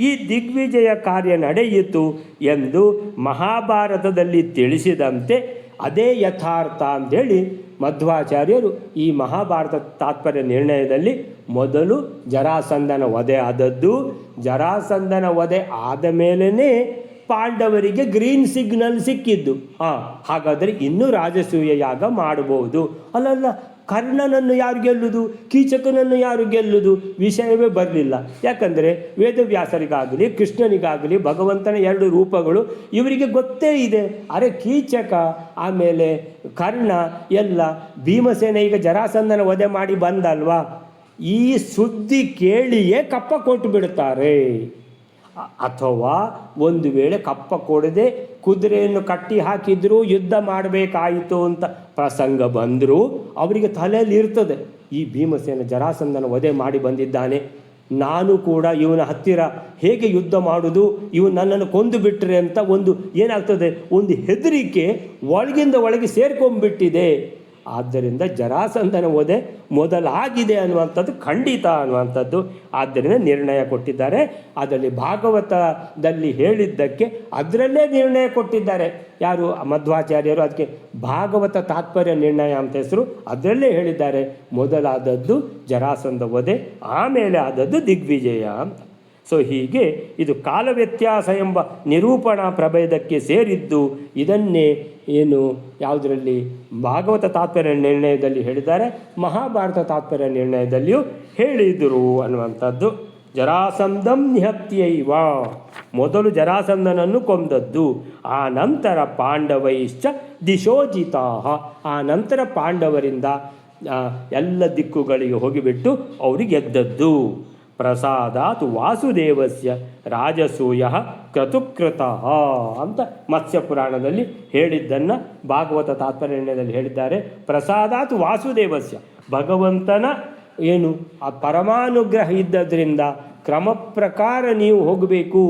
ಈ ದಿಗ್ವಿಜಯ ಕಾರ್ಯ ನಡೆಯಿತು ಎಂದು ಮಹಾಭಾರತದಲ್ಲಿ ತಿಳಿಸಿದಂತೆ ಅದೇ ಯಥಾರ್ಥ ಅಂಥೇಳಿ ಮಧ್ವಾಚಾರ್ಯರು ಈ ಮಹಾಭಾರತ ತಾತ್ಪರ್ಯ ನಿರ್ಣಯದಲ್ಲಿ ಮೊದಲು ಜರಾಸಂಧನ ವಧೆ ಆದದ್ದು, ಜರಾಸಂಧನ ವಧೆ ಆದ ಮೇಲೇ ಪಾಂಡವರಿಗೆ ಗ್ರೀನ್ ಸಿಗ್ನಲ್ ಸಿಕ್ಕಿದ್ದು. ಹಾಗಾದರೆ ಇನ್ನೂ ರಾಜಸೂಯ ಯಾಗ ಮಾಡಬಹುದು. ಅಲ್ಲಲ್ಲ, ಕರ್ಣನನ್ನು ಯಾರು ಗೆಲ್ಲುವುದು, ಕೀಚಕನನ್ನು ಯಾರು ಗೆಲ್ಲುವುದು ವಿಷಯವೇ ಬರಲಿಲ್ಲ. ಯಾಕಂದರೆ ವೇದವ್ಯಾಸರಿಗಾಗಲಿ ಕೃಷ್ಣನಿಗಾಗಲಿ ಭಗವಂತನ 2 ರೂಪಗಳು ಇವರಿಗೆ ಗೊತ್ತೇ ಇದೆ. ಅರೆ ಕೀಚಕ ಆಮೇಲೆ ಕರ್ಣ ಎಲ್ಲ ಭೀಮಸೇನ ಈಗ ಜರಾಸಂಧನ ವಧೆ ಮಾಡಿ ಬಂದಲ್ವಾ, ಈ ಸುದ್ದಿ ಕೇಳಿಯೇ ಕಪ್ಪ ಕೊಟ್ಟು ಬಿಡುತ್ತಾರೆ. ಅಥವಾ ಒಂದು ವೇಳೆ ಕಪ್ಪ ಕೊಡದೆ ಕುದುರೆಯನ್ನು ಕಟ್ಟಿ ಹಾಕಿದರೂ ಯುದ್ಧ ಮಾಡಬೇಕಾಯಿತು ಅಂತ ಪ್ರಸಂಗ ಬಂದರೂ ಅವರಿಗೆ ತಲೆಯಲ್ಲಿ ಇರ್ತದೆ, ಈ ಭೀಮಸೇನ ಜರಾಸಂಧನ ವಧೆ ಮಾಡಿ ಬಂದಿದ್ದಾನೆ, ನಾನು ಕೂಡ ಇವನ ಹತ್ತಿರ ಹೇಗೆ ಯುದ್ಧ ಮಾಡೋದು, ಇವನು ನನ್ನನ್ನು ಕೊಂದು ಬಿಟ್ಟರೆ ಅಂತ ಒಂದು ಏನಾಗ್ತದೆ, ಒಂದು ಹೆದರಿಕೆ ಒಳಗಿಂದ ಒಳಗೆ ಸೇರ್ಕೊಂಡ್ಬಿಟ್ಟಿದೆ. ಆದ್ದರಿಂದ ಜರಾಸಂಧನ ವಧೆ ಮೊದಲಾಗಿದೆ ಅನ್ನುವಂಥದ್ದು ಖಂಡಿತ ಅನ್ನುವಂಥದ್ದು. ಆದ್ದರಿಂದ ನಿರ್ಣಯ ಕೊಟ್ಟಿದ್ದಾರೆ. ಅದರಲ್ಲಿ ಭಾಗವತದಲ್ಲಿ ಹೇಳಿದ್ದಕ್ಕೆ ಅದರಲ್ಲೇ ನಿರ್ಣಯ ಕೊಟ್ಟಿದ್ದಾರೆ. ಯಾರು ಮಧ್ವಾಚಾರ್ಯರು, ಅದಕ್ಕೆ ಭಾಗವತ ತಾತ್ಪರ್ಯ ನಿರ್ಣಯ ಅಂತ ಹೆಸರು. ಅದರಲ್ಲೇ ಹೇಳಿದ್ದಾರೆ ಮೊದಲಾದದ್ದು ಜರಾಸಂಧ ವಧೆ, ಆಮೇಲೆ ಆದದ್ದು ದಿಗ್ವಿಜಯ ಅಂತ. ಸೊ ಹೀಗೆ ಇದು ಕಾಲ ವ್ಯತ್ಯಾಸ ಎಂಬ ನಿರೂಪಣಾ ಪ್ರಭೇದಕ್ಕೆ ಸೇರಿದ್ದು. ಇದನ್ನೇ ಏನು ಯಾವುದರಲ್ಲಿ ಭಾಗವತ ತಾತ್ಪರ್ಯ ನಿರ್ಣಯದಲ್ಲಿ ಹೇಳಿದ್ದಾರೆ, ಮಹಾಭಾರತ ತಾತ್ಪರ್ಯ ನಿರ್ಣಯದಲ್ಲಿಯೂ ಹೇಳಿದರು ಅನ್ನುವಂಥದ್ದು. ಜರಾಸಂಧಂ ನಿಹತ್ಯೈವ, ಮೊದಲು ಜರಾಸಂಧನನ್ನು ಕೊಂದದ್ದು, ಆ ನಂತರ ಪಾಂಡವೈಶ್ಚ ದಿಶೋಜಿತಾ, ಆ ನಂತರ ಪಾಂಡವರಿಂದ ಎಲ್ಲ ದಿಕ್ಕುಗಳಿಗೆ ಹೋಗಿಬಿಟ್ಟು ಅವರಿಗೆ ಗೆದ್ದದ್ದು. ಪ್ರಸಾದಾತ್ ವಾಸುದೇವಸ್ಯ ರಾಜಸೂಯ ಕ್ರತುಕೃತಃ ಅಂತ ಮತ್ಸ್ಯ ಪುರಾಣದಲ್ಲಿ ಹೇಳಿದ್ದನ್ನು ಭಾಗವತ ತಾತ್ಪರ್ಯದಲ್ಲಿ ಹೇಳಿದ್ದಾರೆ. ಪ್ರಸಾದಾತ್ ವಾಸುದೇವಸ್ಯ, ಭಗವಂತನ ಏನು ಆ ಪರಮಾನುಗ್ರಹ ಇದ್ದದ್ರಿಂದ ಕ್ರಮ ಪ್ರಕಾರ ನೀವು ಹೋಗಬೇಕು.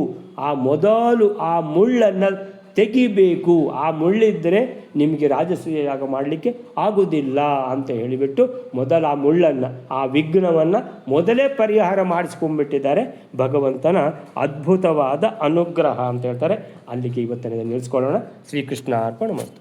ಆ ಮೊದಲು ಆ ಮುಳ್ಳನ್ನು ತೆಗಿಬೇಕು, ಆ ಮುಳ್ಳಿದ್ದರೆ ನಿಮಗೆ ರಾಜಸೂಯ ಯಾಗ ಮಾಡಲಿಕ್ಕೆ ಆಗುವುದಿಲ್ಲ ಅಂತ ಹೇಳಿಬಿಟ್ಟು ಮೊದಲು ಆ ಮುಳ್ಳನ್ನು, ಆ ವಿಘ್ನವನ್ನು ಮೊದಲೇ ಪರಿಹಾರ ಮಾಡಿಸ್ಕೊಂಡ್ಬಿಟ್ಟಿದ್ದಾರೆ. ಭಗವಂತನ ಅದ್ಭುತವಾದ ಅನುಗ್ರಹ ಅಂತ ಹೇಳ್ತಾರೆ. ಅಲ್ಲಿಗೆ ಇವತ್ತಿನ ನಿಲ್ಲಿಸ್ಕೊಳ್ಳೋಣ. ಶ್ರೀಕೃಷ್ಣ ಅರ್ಪಣ ಮಸ್ತು.